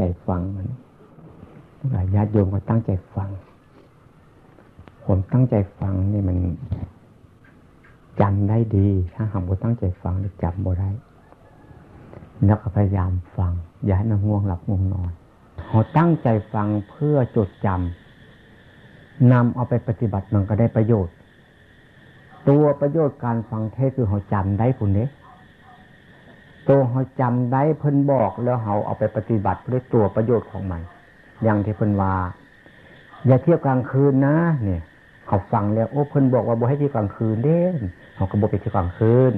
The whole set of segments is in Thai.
ใจฟังมันญาติโยมก็ตั้งใจฟังผมตั้งใจฟังนี่มันจำได้ดีถ้าหากว่าตั้งใจฟังจำบ่ได้แล้วก็พยายามฟังอย่าให้มันง่วงหลับง่วงนอนเขาตั้งใจฟังเพื่อจดจำนำเอาไปปฏิบัติมันก็ได้ประโยชน์ตัวประโยชน์การฟังเทศคือเขาจำได้คุณเนี่ยตัวเขาจำได้เพิ่นบอกแล้วเขาเอาไปปฏิบัติด้วยตัวประโยชน์ของมันอย่างที่เพิ่นว่าอย่าเที่ยวกลางคืนนะเนี่ยเขาฟังแล้วโอ้เพิ่นบอกว่าบ่ให้เที่ยวกลางคืนเด้เขาก็บ่ไปเที่ยวกลางคืน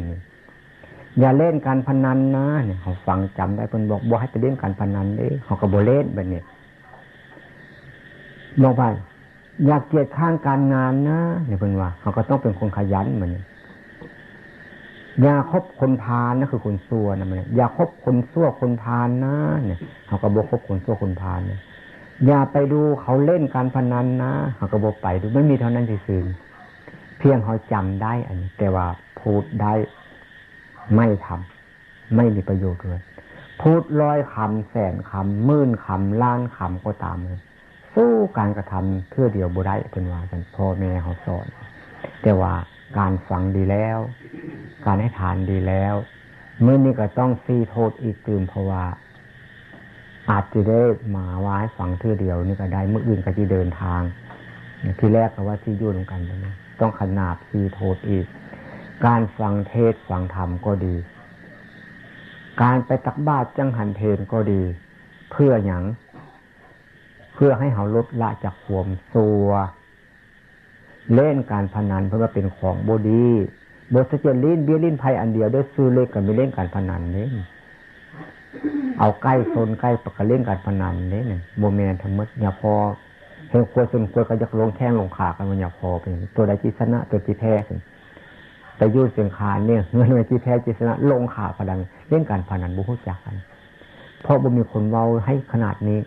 อย่าเล่นการพนันนะเนี่ยเขาฟังจำได้เพิ่นบอกบ่ให้ไปเล่นการพนันเด้เขาก็บ่เล่นแบบนี้บอกว่าอย่าเกียจข้านการงานนะเนี่ยเพิ่นว่าเขาก็ต้องเป็นคนขยันเหมือนอย่าคบคนพาลนะคือคนชั่วนะมันอย่าคบคนชั่วคนพาลนะเนี่ยเขาก็บ่คบคนชั่วคนพาลเนี่ยอย่าไปดูเขาเล่นการพนันนะเขาก็บ่ไปดูไม่มีเท่านั้นซื่อๆเพียงเขาจำได้อันนี้แต่ว่าพูดได้ไม่ทำไม่มีประโยชน์เลยพูด100 คำแสนคำ10,000 คำล้านคำก็ตามเลยสู้การกระทำเพื่อเดียวบ่ได้เป็นว่ากันพ่อแม่เขาสอนแต่ว่าการฟังดีแล้วการให้ทานดีแล้วเมื่อนี้ก็ต้องซีโทษอีกตื่นเพราะว่าอาจจะได้มาว่าให้ฟังเพื่อเดียวนี่ก็ได้เมื่ออื่นก็จะเดินทางที่แรกก็ว่าที่ยุ่งกันนะต้องขนาบซีโทษอีกการฟังเทศฟังธรรมก็ดีการไปตักบาตรจังหันเพลก็ดีเพื่อหยังเพื่อให้เขาลดละจากความซัวเล่นการพนันเพราะว่าเป็นของบดีบทเจริญเบี้ยลิ้นไพ่อันเดียวด้วยซื้อเลขกันไม่เล่นการพนันนี่เอาใกล้โซนใกล้ปกเล่นการพนันนี่เนี่ยโมเมนต์ทั้งหมดอย่าพอเห็นควรส่วนควรก็จะลงแท่งลงขากันมันอย่าพอเป็นตัวใดที่ชนะตัวที่แพ้แต่ยุ่งเสียงคานเนี่ยเงินในที่แพ้ที่ชนะลงขาพนันเล่นการพนันบุคคลจักกันเพราะบ่มีคนเว้าให้ขนาดนี้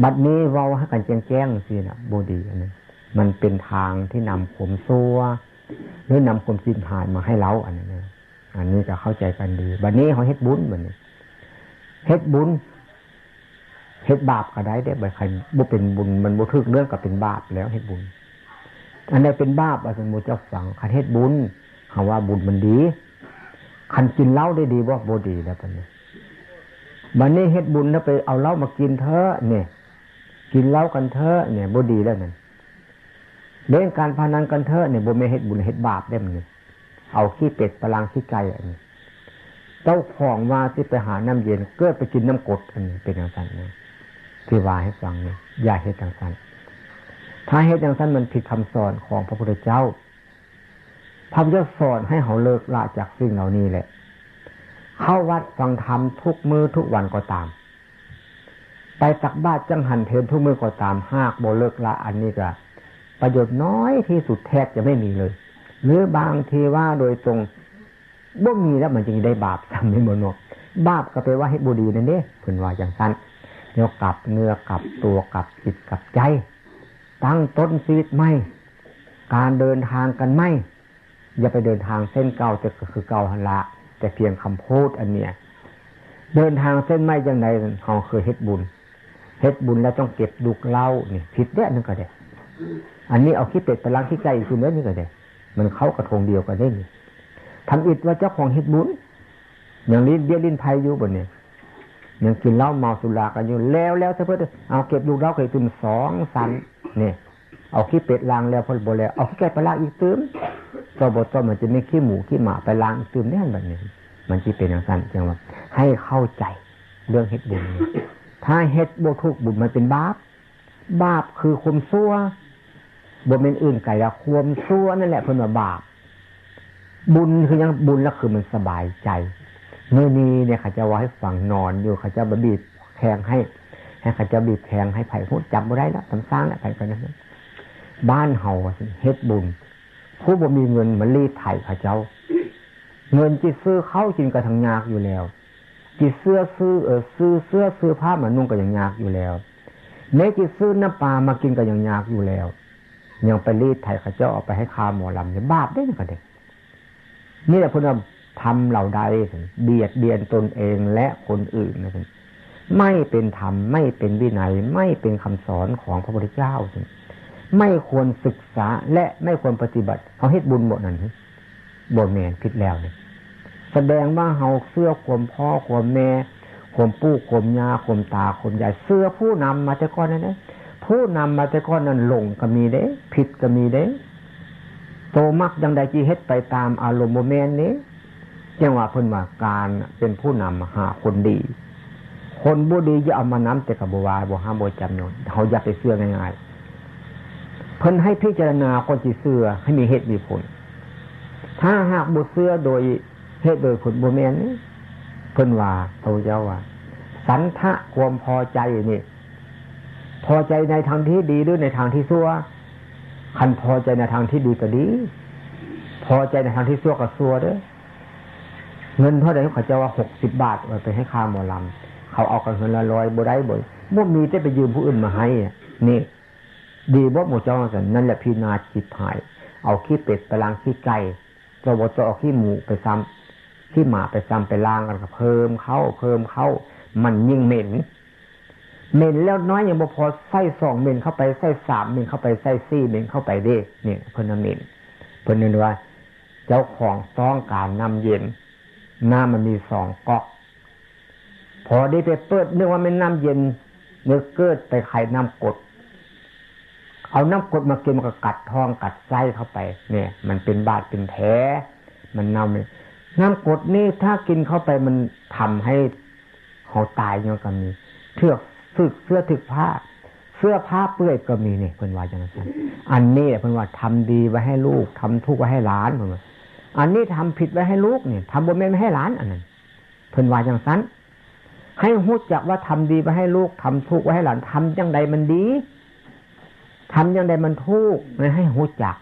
บัดนี้เว้าให้กันแจ้งๆสินะบดีอันนี้มันเป็นทางที่นำความซัวหรือนำความสิ้นหายมาให้เราอันนี้จะเข้าใจกันดีบัดนี้เขาเฮ็ดบุญเหมือนเฮ็ดบุญเฮ็ดบาปก็ได้ใบใครบ่เป็นบุญมันบ่ถึกเรื่องก็เป็นบาปแล้วเฮ็ดบุญอันใดเป็นบาปอาจารย์โมเจ้าฟังคันเฮ็ดบุญเขาว่าบุญมันดีคันกินเหล้าได้ดีบ่บ่ดีแล้วปานนี้บัดนี้เฮ็ดบุญแล้วไปเอาเหล้ามากินเถอะเนี่ยกินเหล้ากันเถอะเนี่ยบ่ดีแล้วนั่นเล่นการพนันกันเถอะเนี่ยบ่แม่นเฮ็ดบุญเฮ็ดบาปได้มันนี่เอาขี้เป็ดปลางขี้ไก่อันนี้เจ้าของว่าสิไปหาน้ำเย็นเกิดไปกินน้ำกรดอันนี้เป็นจังซั่นนะที่ว่าให้ฟังนี่อย่าเฮ็ดจังซั่นถ้าเฮ็ดจังซั่นมันผิดคำสอนของพระพุทธเจ้าพระพุทธเจ้าสอนให้เฮาเลิกละจากสิ่งเหล่านี้แหละเข้าวัดฟังธรรมทุกมื้อทุกวันก็ตามไปตักบาตรจังหันเพลทุกมื้อก็ตามหากบ่เลิกละอันนี้ก็ประโยชน์น้อยที่สุดแทบจะไม่มีเลยหรือบางทีว่าโดยตรงบ่มีแล้วมันจึงได้บาปซ้ำไม่หมดเนาะบาปก็แปลว่าให้บ่ดีนั่นเด้เพิ่นว่าจังซั่นเดี๋ยวกลับเนื้อกลับตัวกลับจิตกลับใจตั้งต้นชีวิตใหม่การเดินทางกันใหม่อย่าไปเดินทางเส้นเก่าแต่ก็คือเก่าหั่นละแต่เพียงคำพูดอันเนี้ยเดินทางเส้นใหม่จังได๋เฮาเคยเฮ็ดบุญแล้วต้องเก็บดุกเหล้านี่ผิดเด้อนั่นก็ได้อันนี้เอาขี้เป็ดไปล้างขี้ไก่อีกคือเมื่อนี่ก็ได้มันเข้ากระทงเดียวกันได้นี่ทำอิดว่าเจ้าของเฮ็ดบุญอย่างลิ้นเบี้ยลิ้นไผ่อยู่บนนี้ยังกินเหล้าเมาสุรากันอยู่แล้วเฉพาะเอาเก็บลูกเหล้าไก่ตุ่ม2 สันเนี่ยเอาขี้เป็ดล้างแล้วพอบ่แล้วเอาขี้ไก่ไปล้างอีกตื้มก็บ่ต้องมันจะมีขี้หมูขี้หมาไปล้างอีกตื้มแน่นแบบนี้มันสิเป็นอย่างนั้นจังว่าให้เข้าใจเรื่องเฮ็ดบุญนี่ถ้าเฮ็ดบ่ถูกบุญมันเป็นบาปคือความชั่วบ่แม่นอื่นไกลละความชั่วนั่นแหละเพิ่นว่าบาปบุญคือยังบุญแล้วคือมันสบายใจเมื่อนี้เนี่ยเขาจะว่าให้ฟังนอนอยู่เขาจะบีบแทงให้เขาจะบีบแทงให้ไผพูดจำบ่ได้แล้วตำสร้างแล้วไผก็นั้นบ้านเฮาเฮ็ดบุญผู้บ่มีเงินมันรีดไถเขาเจ้าเงินจิซื้อข้าวกินก็ทั้งยากอยู่แล้วจิซื้อซื้อผ้ามานุ่งก็ยังยากอยู่แล้วแม้จิซื้อน้ำปลามากินก็ยังยากอยู่แล้วยังไปรีดไถเขาเจ้าเอาไปให้ค้าหมอลำเนี่ยบาปได้ก็ได้นี่แหละเพิ่นว่าทำเหล่าใดเบียดเบียนตนเองและคนอื่นนะ ไม่เป็นธรรมไม่เป็นวินัยไม่เป็นคำสอนของพระพุทธเจ้าไม่ควรศึกษาและไม่ควรปฏิบัติเขาเฮ็ดบุญบ่นั่นบ่แม่นผิดแล้วเนี่ยแสดงว่าเฮาเสื้อความพ่อความแม่ความปู่ความย่าความตาความยายเสื้อผู้นำมาแต่ก่อนนั่นนะผู้นำมาแต่ก่อนนั้นหลงก็มีเด้ผิดก็มีเด้โตมักยังใดจีเฮ็ดไปตามอารมณ์โมเมนต์นี้จังว่าเพิ่นว่าการเป็นผู้นำหาคนดีคนบ่ดีจะเอามานำแต่ก็บ่ว่าบ่ห้ามบ่จำเนาะเฮาอย่าไปเชื่อง่ายๆเพิ่นให้พิจารณาคนสิเชื่อให้มีเหตุมีผลถ้าหากบ่เชื่อโดยเหตุโดยผลบ่แม่นนี่เพิ่นว่าพระเจ้าว่าสันทะความพอใจนี่พอใจในทางที่ดีหรือในทางที่ชั่วคันพอใจในทางที่ดีก็ดีพอใจในทางที่ชั่วก็ชั่วเด้อเงินเท่าใดเขาจะว่า60 บาทเอาไปให้ค่าหมอลำเขาเอากันเงินละ100บ่ได้บ่มีแต่ไปยืมผู้อื่นมาให้นี่ดีบ่หมู่เจ้าซั่นนั่นแหละพินาศจิตหายเอาขี้เป็ดไปล้างขี้ไก่ตัวบ่ตัวเอาขี้หมูไปซ้ำขี้หมาไปซ้ำไปล้างกันก็เพิ่มเข้ามันยิ่งเหม็นแล้วน้อยยังบ่พอใส่2เม็ดเข้าไปใส่3เม็ดเข้าไปใส่4เม็ดเข้าไปเด้เนี่ยเพิ่นน่ะเหม็นเพิ่นนึกว่าเจ้าของต้องการน้ำเย็นน้ำมันมี2ก๊อกพอได้ไปเปิดนึกว่าเป็นน้ำเย็นนึกเกิดไปไข่น้ำกรดเอาน้ำกรดมากินมันก็กัดท้องกัดไส้เข้าไปเนี่ยมันเป็นบาดเป็นแผลมันเน่าเลยน้ำกรดนี่ถ้ากินเข้าไปมันทำให้เขาตายอย่างก็มีเสื้อถึกผ้าเสื้อผ้าเปื้อยก็มีเนี่ยเพิ่นว่าจังซั่นอันนี้เพิ่นว่าทำดีไว้ให้ลูกทำทุกข์ไว้ให้หลานเพิ่นว่าอันนี้ทำผิดไว้ให้ลูกเนี่ยทำบ่แม่นไว้ให้หลานอันนั้นเพิ่นว่าจังซั่นให้รู้จักว่าทำดีไว้ให้ลูกทำทุกข์ไว้ให้หลานทำจังใดมันดีทำจังใดมันทุกข์ไม่ให้รู้จัก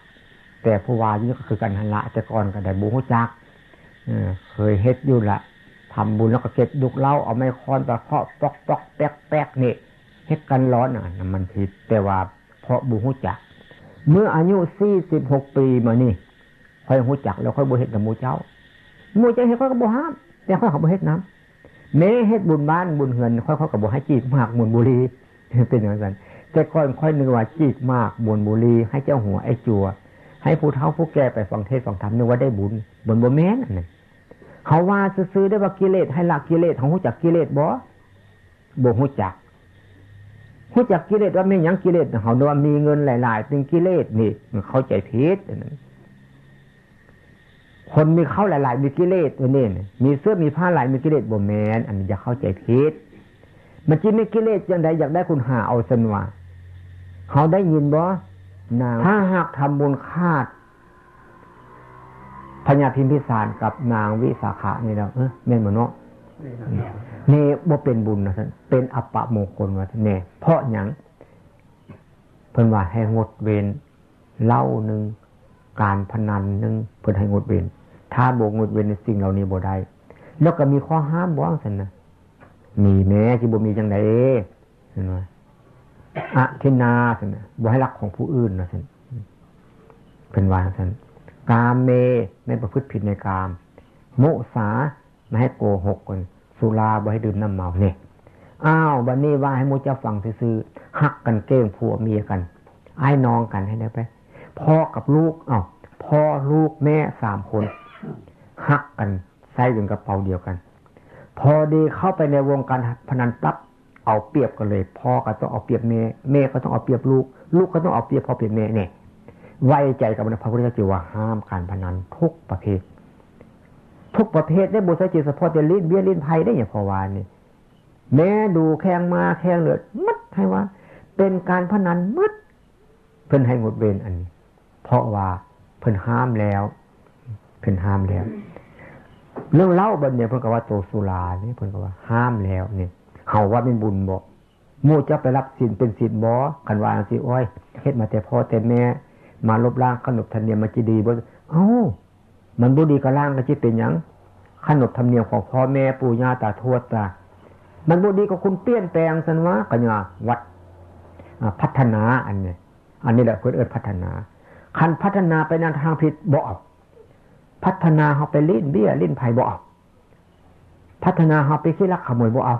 แต่ผู้ว่านี่ก็คือกันหั่นละแต่ก่อนก็ได้บ่รู้จักเคยเฮ็ดอยู่ละทำบุญแล้วก็เก็บดุกเหล้าเอาไม้ค้อนไปเคาะปอกๆแป๊กๆนี่เฮ็ดกันร้อนมันผิดแต่ว่าเพราะบ่รู้จักเมื่ออายุ46 ปีมานี่ค่อยรู้จักแล้วค่อยบ่เฮ็ดกับหมู่เจ้าเฮ็ดค่อยก็บ่ห้ามแต่ค่อยเขาบ่เฮ็ดนำแม้เฮ็ดบุญบ้านบุญเฮือนค่อยเขาก็บ่ให้จีบมากมวนบุรีเป็นอย่างนั้นแต่ก่อนค่อยนึกว่าจีบมากมวนบุรีให้เจ้าหัวไอ้จัวให้ผู้เฒ่าผู้แก่ไปฟังเทศน์ฟังธรรมนึกว่าได้บุญบ่แม่นอันนั้นเขาว่าซื่อๆได้ว่ากิเลสให้ละกิเลสเขารู้จักกิเลสบ่รู้จักกิเลสว่าแม่นหยังกิเลสเขาว่ามีเงินหลายๆเป็นกิเลสนี่มันเข้าใจผิดนั่นคนมีเข้าหลายๆมีกิเลสตัวนี้มีเสื้อมีผ้าหลายมีกิเลสบ่แม่นอันนี้อย่าเข้าใจผิดมันจิมีกิเลสจังได๋อยากได้คุณหาเอาซั่นว่าเขาได้ยินบ่นางถ้าหากทำบุญคาดพญาพิมพิสารกับนางวิสาขะนี่แล้วแม่นบ่เนาะนี่บ่เป็นบุญนะท่านเป็นอัปปมงคลว่าท่านแน่เพราะหยังเพิ่นว่าให้งดเว้นเหล้านึงการพนันนึงเพิ่นให้งดเว้นถ้าบ่งดเว้นสิ่งเหล่านี้บ่ได้แล้วก็มีข้อห้ามบ่ซั่นน่ะมีแม้สิบ่มีจังได๋เห็นบ่อทินาซั่นน่ะบ่ให้รักของผู้อื่นนะซั่นเพิ่นว่าซั่นกามเมไม่ประพฤติผิดในกามมุสาไม่ให้โกหกกันสุราบ่ให้ดื่มน้ำเมาเนี่ยบัดนี้ว่าให้หมู่เจ้าฟังซื่อๆฮักกันเก้งผัวเมียกันอ้ายน้องกันให้ได้ไปพ่อกับลูกพ่อลูกแม่3คนฮักกันใส่อยู่ในกระเป๋าเดียวกันพอดีเข้าไปในวงการพนันปั๊บเอาเปรียบกันเลยพ่อก็ต้องเอาเปรียบแม่ก็ต้องเอาเปรียบลูกก็ต้องเอาเปรียบพ่อเปรียบแม่เนี่ยไว้ใจกับพระพุทธเจ้าว่าห้ามการพนันทุกประเภทได้บุษจิตเฉพาะแต่ลิ้นเบี้ยลิ้นไพ่ได้อย่างพอวานนี่แม้ดูแข่งมาแข่งเลือดมัดให้ว่าเป็นการพนันมัดเพิ่นให้งดเว้นอันนี้เพราะว่าเพิ่นห้ามแล้วเรื่องเล่าบัดเนี่ยเพิ่นก็ว่าโตสุรานี่เพิ่นก็ว่าห้ามแล้วนี่เฮาว่าเป็นบุญบ่หมู่จะไปรับศีลเป็นศีลบ่กันว่าจังซี่โอ้ยเฮ็ดมาแต่พ่อแต่แม่มาลบล้างขนบธรรมเนียมมันจะดีบ่มันบ่ดีก็ล้างก็สิเป็นหยังขนบธรรมเนียมของพ่อแม่ปู่ย่าตาทวดมันบ่ดีก็คุณเปลี่ยนแปลงซั่นว่าก็อย่าวัดพัฒนาอันนี้แหละเพิ่นเอิ้นพัฒนาคันพัฒนาไปในทางผิดบ่เอาพัฒนาเฮาไปลิ้นเบี้ยลิ้นไผบ่เอาพัฒนาเฮาไปขี้ลักขโมยบ่เอา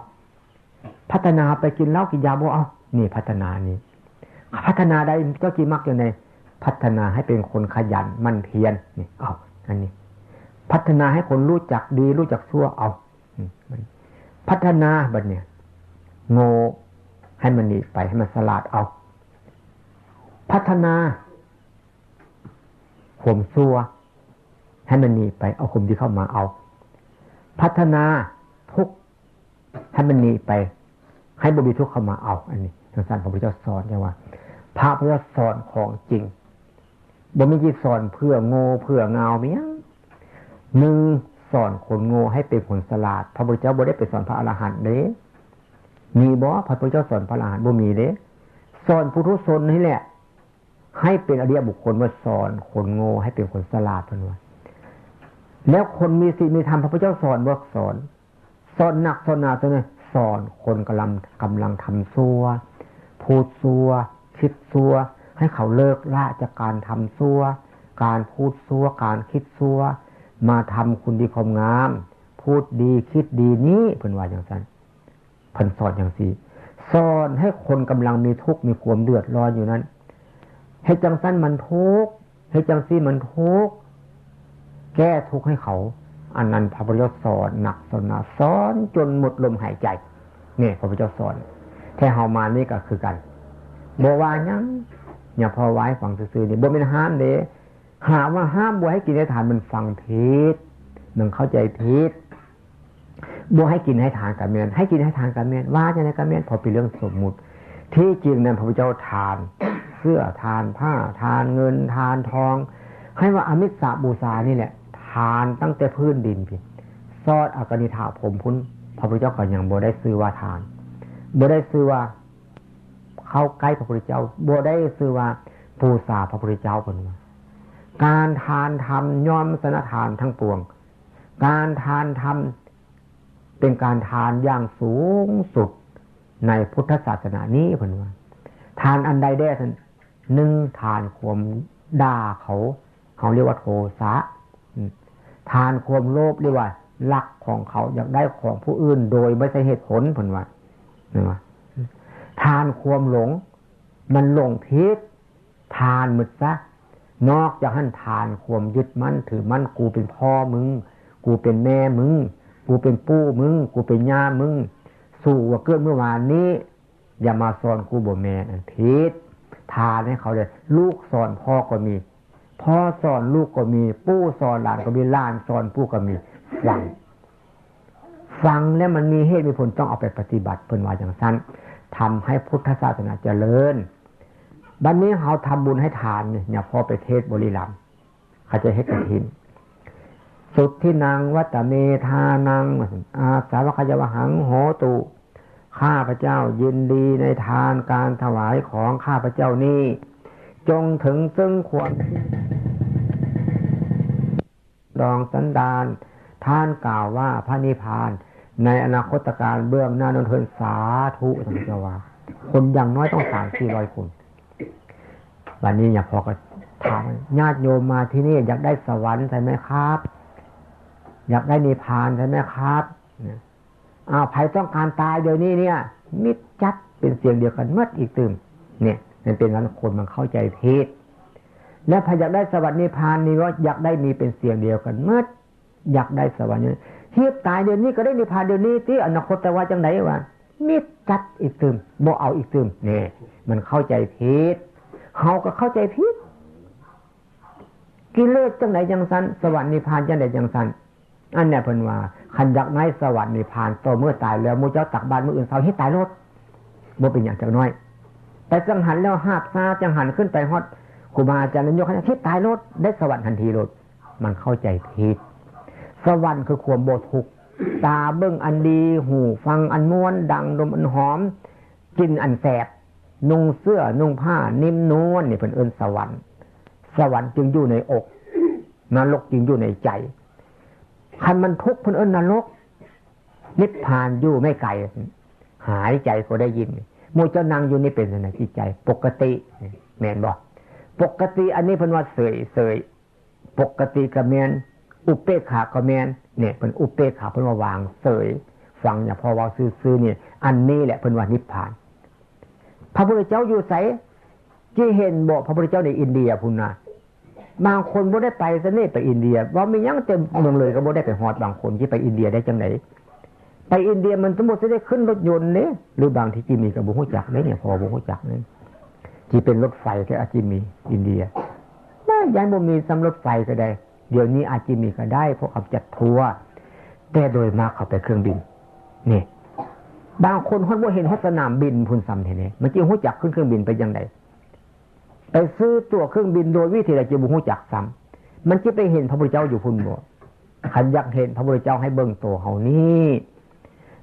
พัฒนาไปกินเหล้ากินยาบ่เอานี่พัฒนานี่พัฒนาได้ก็กินมักอย่างไรพัฒนาให้เป็นคนขยันมั่นเพียรนี่เอาอันนี้พัฒนาให้คนรู้จักดีรู้จักชั่วเอาพัฒนาบัดเนี่ยโง่ให้มันหนีไปให้มันสลาดเอาพัฒนาข่มชั่วให้มันหนีไปเอาข่มที่เข้ามาเอาพัฒนาทุกข์ให้มันหนีไปให้บ่มีทุกข์เข้ามาเอาอันนี้ทางสารพระพุทธเจ้าสอนว่าพระพุทธเจ้าสอนของจริงบ่มีที่สอนเพื่อโง่เพื่อเงาเมียหนึ่งสอนคนโง่ให้เป็นคนฉลาดพระพุทธเจ้าบ่ได้ไปสอนพระอรหันต์เด้มีบ่พระพุทธเจ้าสอนพระอรหันต์บ่มีเด้สอนผู้ทุชนนี่แหละให้เป็นอริยบุคคลว่าสอนคนโง่ให้เป็นคนฉลาดเพิ่นว่าแล้วคนมีศีลมีธรรมพระพุทธเจ้าสอนบ่สอนหนักสอนหนาตัวนี้สอนคนกำลังทำชั่วพูดชั่วคิดชั่วให้เขาเลิกละจากการทำชั่วการพูดชั่วการคิดชั่วมาทำคุณดีความงามพูดดีคิดดีนี้เพิ่นว่าอย่างนั้นเพิ่นสอนอย่างซี่สอนให้คนกำลังมีทุกข์มีความเดือดร้อนอยู่นั้นให้จังสั้นมันทุกข์ให้จังซี่มันทุกข์แก้ทุกข์ให้เขาอันนั้นพระพุทธเจ้าสอนหนักสอนหนาสอนจนหมดลมหายใจนี่พระพุทธเจ้าสอนแค่เฮามานี่ก็คือกันบ่ว่าหยังอย่าพอไว้ฟังซื่อๆนี่บ่แม่นห้ามเด้หาว่าห้ามบ่ให้กินให้ทานมันฟังผิดมันเข้าใจผิดบ่ให้กินให้ทานกันแม่นให้กินให้ทานกันแม่นว่าจังได๋กันแม่นพอเป็นเรื่องสมมุติที่จริงนั้นพระพุทธเจ้าทานเสื้อทานผ้าทานเงินทานทองให้ว่าอมิสสบูชานี่แหละทานตั้งแต่พื้นดินพี่ซอดอกนิฐาผมพุ้นพระพุทธเจ้าก็ยังบ่ได้ซื้อว่าทานบ่ได้ซื้อว่าเข้าใกล้พระพุทธเจ้าบ่ได้ซื้อว่าบูชาพระพุทธเจ้าเพิ่นว่าการทานธรรมย่อมสนทานทั้งปวงการทานธรรมเป็นการทานอย่างสูงสุดในพุทธศาสนานี้เพิ่นว่าทานอันใดได้ท่านหนึ่งทานความด่าเขาเรียกว่าโทสะทานความโลภเรียกว่าลักของเขาอยากได้ของผู้อื่นโดยไม่ใช่เหตุผลเพิ่นว่าทานความหลงมันหลงผิดทานหมดซะนอกจากท่านทานความยึดมั่นถือมั่นกูเป็นพ่อมึงกูเป็นแม่มึงกูเป็นปู่มึงกูเป็นย่ามึงสู่ว่าเกิดเมื่อวานนี้อย่ามาสอนกูบ่แม่นผิดทานให้เขาเลยลูกสอนพ่อก็มีพ่อสอนลูกก็มีปู่สอนหลานก็มีหลานสอนปู่ก็มีฟังแล้วมันมีเหตุมีผลต้องเอาไปปฏิบัติเพิ่นว่าอย่างนั้นทำให้พุทธศาสนาเจริญบัดนี้เราทำบุญให้ทานเนี่ยพอไปเทศบุรีรัมย์เขาจะเฮ็ดกฐินสุทธินังวัตเมธานังอาสาวกยวหังโหตุข้าพเจ้ายินดีในทานการถวายของข้าพเจ้านี้จงถึงซึ่งความดองสันดานท่านกล่าวว่าพระนิพพานในอนาคตการเบื้องหน้านนทนสาธุสัมภวาคนอย่างน้อยต้อง 300-400 คนวันนี้อย่าพอก็ถามญาติโยมมาที่นี่อยากได้สวรรค์ใช่ไหมครับอยากได้นิพพานใช่ไหมครับใครต้องการตายเดี๋ยวนี้เนี่ยมิดจัดเป็นเสียงเดียวกันเมื่ออีกตื่มเนี่ยมันเป็นนั้นคนมันเข้าใจผิดแล้วพออยากได้สวรรค์นิพพานนี่ว่าอยากได้มีเป็นเสียงเดียวกันเมื่ออยากได้สวรรค์นี่ที่ตายเดี๋ยวนี้ก็ได้นิพพานเดี๋ยวนี้ที่อนาคตแต่ว่าจังไหนวะมิดจัดอีกตื่มบ่เอาอีกตื่มเนี่ยมันเข้าใจผิดเฮาก็เข้าใจผิดกิเลสจังไหนจังสันสวรรค์นิพพานจังไหนจังสันอันเนี้ยเพิ่นว่าคันอยากได้สวรรค์นิพพานต่อเมื่อตายแล้วมูเจ้าตักบาตรมื้ออื่นเช้าให้ตายรถบ่เป็นอย่างจักน้อยแต่จังหันแล้วหาบซาจังหันขึ้นไปฮอดครูบาอาจารย์ยกให้ที่ตายรถได้สวรรค์ทันทีรถมันเข้าใจผิดสวรรค์คือความบ่ทุกข์ตาเบิ่งอันดีหูฟังอันม่วนดังดมอันหอมกินอันแสบนุ่งเสื้อนุ่งผ้านิ่มนวลนี่เพิ่นเอิ้นสวรรค์สวรรค์จึงอยู่ในอกนรกจึงอยู่ในใจคันมันทุกข์เพิ่นเอิ้นนรกนิพพานอยู่ไม่ไกลหายใจก็ได้ยินหมู่เจ้านั่งอยู่นี่เป็นจังได๋จิตใจปกติแม่นบ่ปกติอันนี้เพิ่นว่าเสยปกติก็แม่นอุเบกขาก็แม่นเนี่ยเพิ่นอุเบกขาเพิ่นว่าวางเสย ฟังอย่าพอว่าซื่อๆเนี่ยอันนี้แหละเป็นว่านิพพานพระพุทธเจ้าอยู่ไสที่เห็นบอกพระพุทธเจ้าในอินเดียพุ่นน่ะบางคนบ่ได้ไปซะนี่ไปอินเดียว่ามียังเต็มเมืองเลยก็บ่ได้ไปฮอดบางคนที่ไปอินเดียได้จังได๋ไปอินเดียมันสมมุติจะได้ขึ้นรถยนต์นี่หรือบางที่จิมีก็บ่ฮู้จักเด้เนี่ยพอบ่ฮู้จักนี่ที่เป็นรถไฟก็อาจจะมีอินเดียน่ายังบ่มีสำรถไฟก็ได้เดี๋ยวนี้อาจจะมีก็ได้เพราะเขาจัดทัวร์แต่โดยมากเขาไปเครื่องบินนี่บางคนเฮาบ่เห็นสนามบินพุ่นซ้ำแท้นี่มันสิฮู้จักขึ้นเครื่องบินไปจังได๋ไปซื้อตั๋วเครื่องบินโดยวิธีใดจะบ่ฮู้จักซ้ำมันสิไปเห็นพระพุทธเจ้าอยู่พุ่นบ่คันอยากเห็นพระพุทธเจ้าให้เบิ่งตัวเฮานี่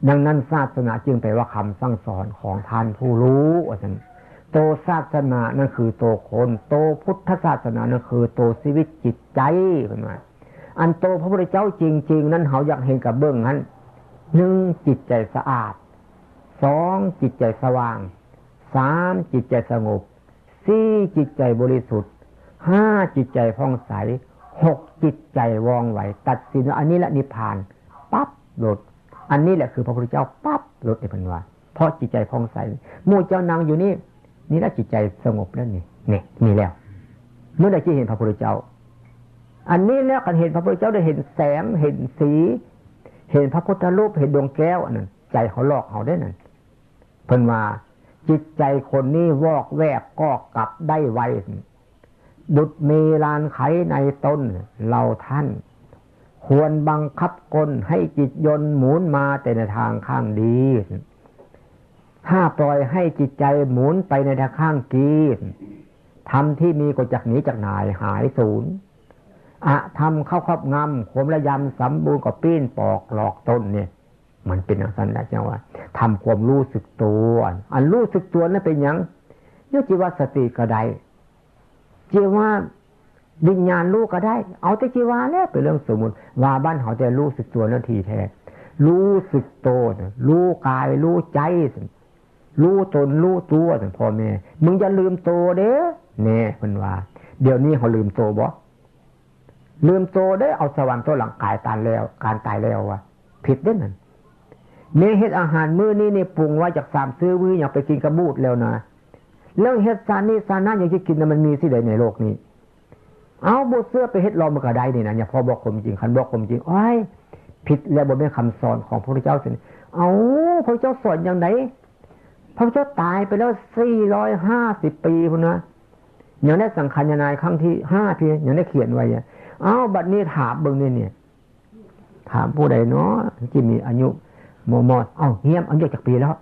ดังนั้นศาสนาจึงแปลว่าคำสั่งสอนของท่านผู้รู้ว่าซั่นโตศาสนานั่นคือโตคนโตพุทธศาสนานั่นคือโตชีวิตจิตใจเพิ่นว่าอันโตพระพุทธเจ้าจริงๆนั้นเฮาอยากเห็นกับเบิ่งนั้น1จิตใจสะอาด2จิตใจสว่าง3จิตใจสงบ4จิตใจบริสุทธิ์5จิตใจผ่องใส6จิตใจว่องไวตัดสินว่าอันนี้ละนิพพานปั๊บหลุดอันนี้แหละคือพระพุทธเจ้าปั๊บหลุดในพันว่าเพราะจิตใจผ่องใสหมู่เจ้านางอยู่นี่นี่ละจิตใจสงบแล้วนี่มีแล้วเมื่อใดที่เห็นพระพุทธเจ้าอันนี้แล้วกันเห็นพระพุทธเจ้าได้เห็นแสงเห็นสีเห็นพระพุทธรูปเห็นดวงแก้วอันนั้นใจเขาหลอกเขาได้นั่นเพิ่นว่าจิตใจคนนี้วอกแวกก็กลับได้ไวดุจมีลานไขในต้นเราท่านควรบังคับกลให้จิตยนต์หมุนมาแต่ในทางข้างดีถ้าปล่อยให้จิตใจหมุนไปในทางข้างกีทำที่มีก็จักหนีจากหนายหายสูญทำเข้าครอบงำข่มระยำสมบูรณ์กับปีนปอกหลอกต้นเนี่ยมันเป็นอย่างนั้นนะเจ้าว่าทำความรู้สึกตัวอันรู้สึกตัวนั้นเป็นอย่างยกจิว่าสติก็ได้จิว่าวิญญาณรู้ก็ได้เอาแต่จิว่าแล้วเป็นเรื่องสมมุติว่าบ้านเขาแต่รู้สึกตัวนั่นทีแท้รู้สึกตัวรู้กายรู้ใจรู้ตนรู้ตัวพ่อแม่มึงอย่าลืมตัวเด้อเนี่ยเพิ่นว่าเดี๋ยวนี้เขาลืมตัวบ่ลืมตัวได้เอาสวรรค์ตัวหลังกายตายแล้วการตายแล้วว่ะผิดเด้อนั่นเนี่ยเฮ็ดอาหารมื้อนี้นี่ปรุงไว้จาก3ซื้อมื้ออยากไปกินกระบูดแล้วนะแล้วเฮ็ดซานี่ซานะอย่างที่กินน่ะมันมีที่ใดในโลกนี้เอาบ่เสื้อไปเฮ็ดรอมันก็ได้นี่นะอย่าพอบอกความจริงคันบอกความจริงอ้อยผิดแล้วบ่เป็นคำสอนของพระพุทธเจ้าสิเอาพระพุทธเจ้าสอนอย่างไหนพระพุทธเจ้าตายไปแล้ว450ปีพุ่นนะอย่างได้สังขารนายครั้งที่5พี่อย่างได้เขียนไว้เอาบัดนี้ถามเบิ่งนี่ถามผู้ใดเนาะที่มีอายุมอดเฮียมอายุจักปีแล้ว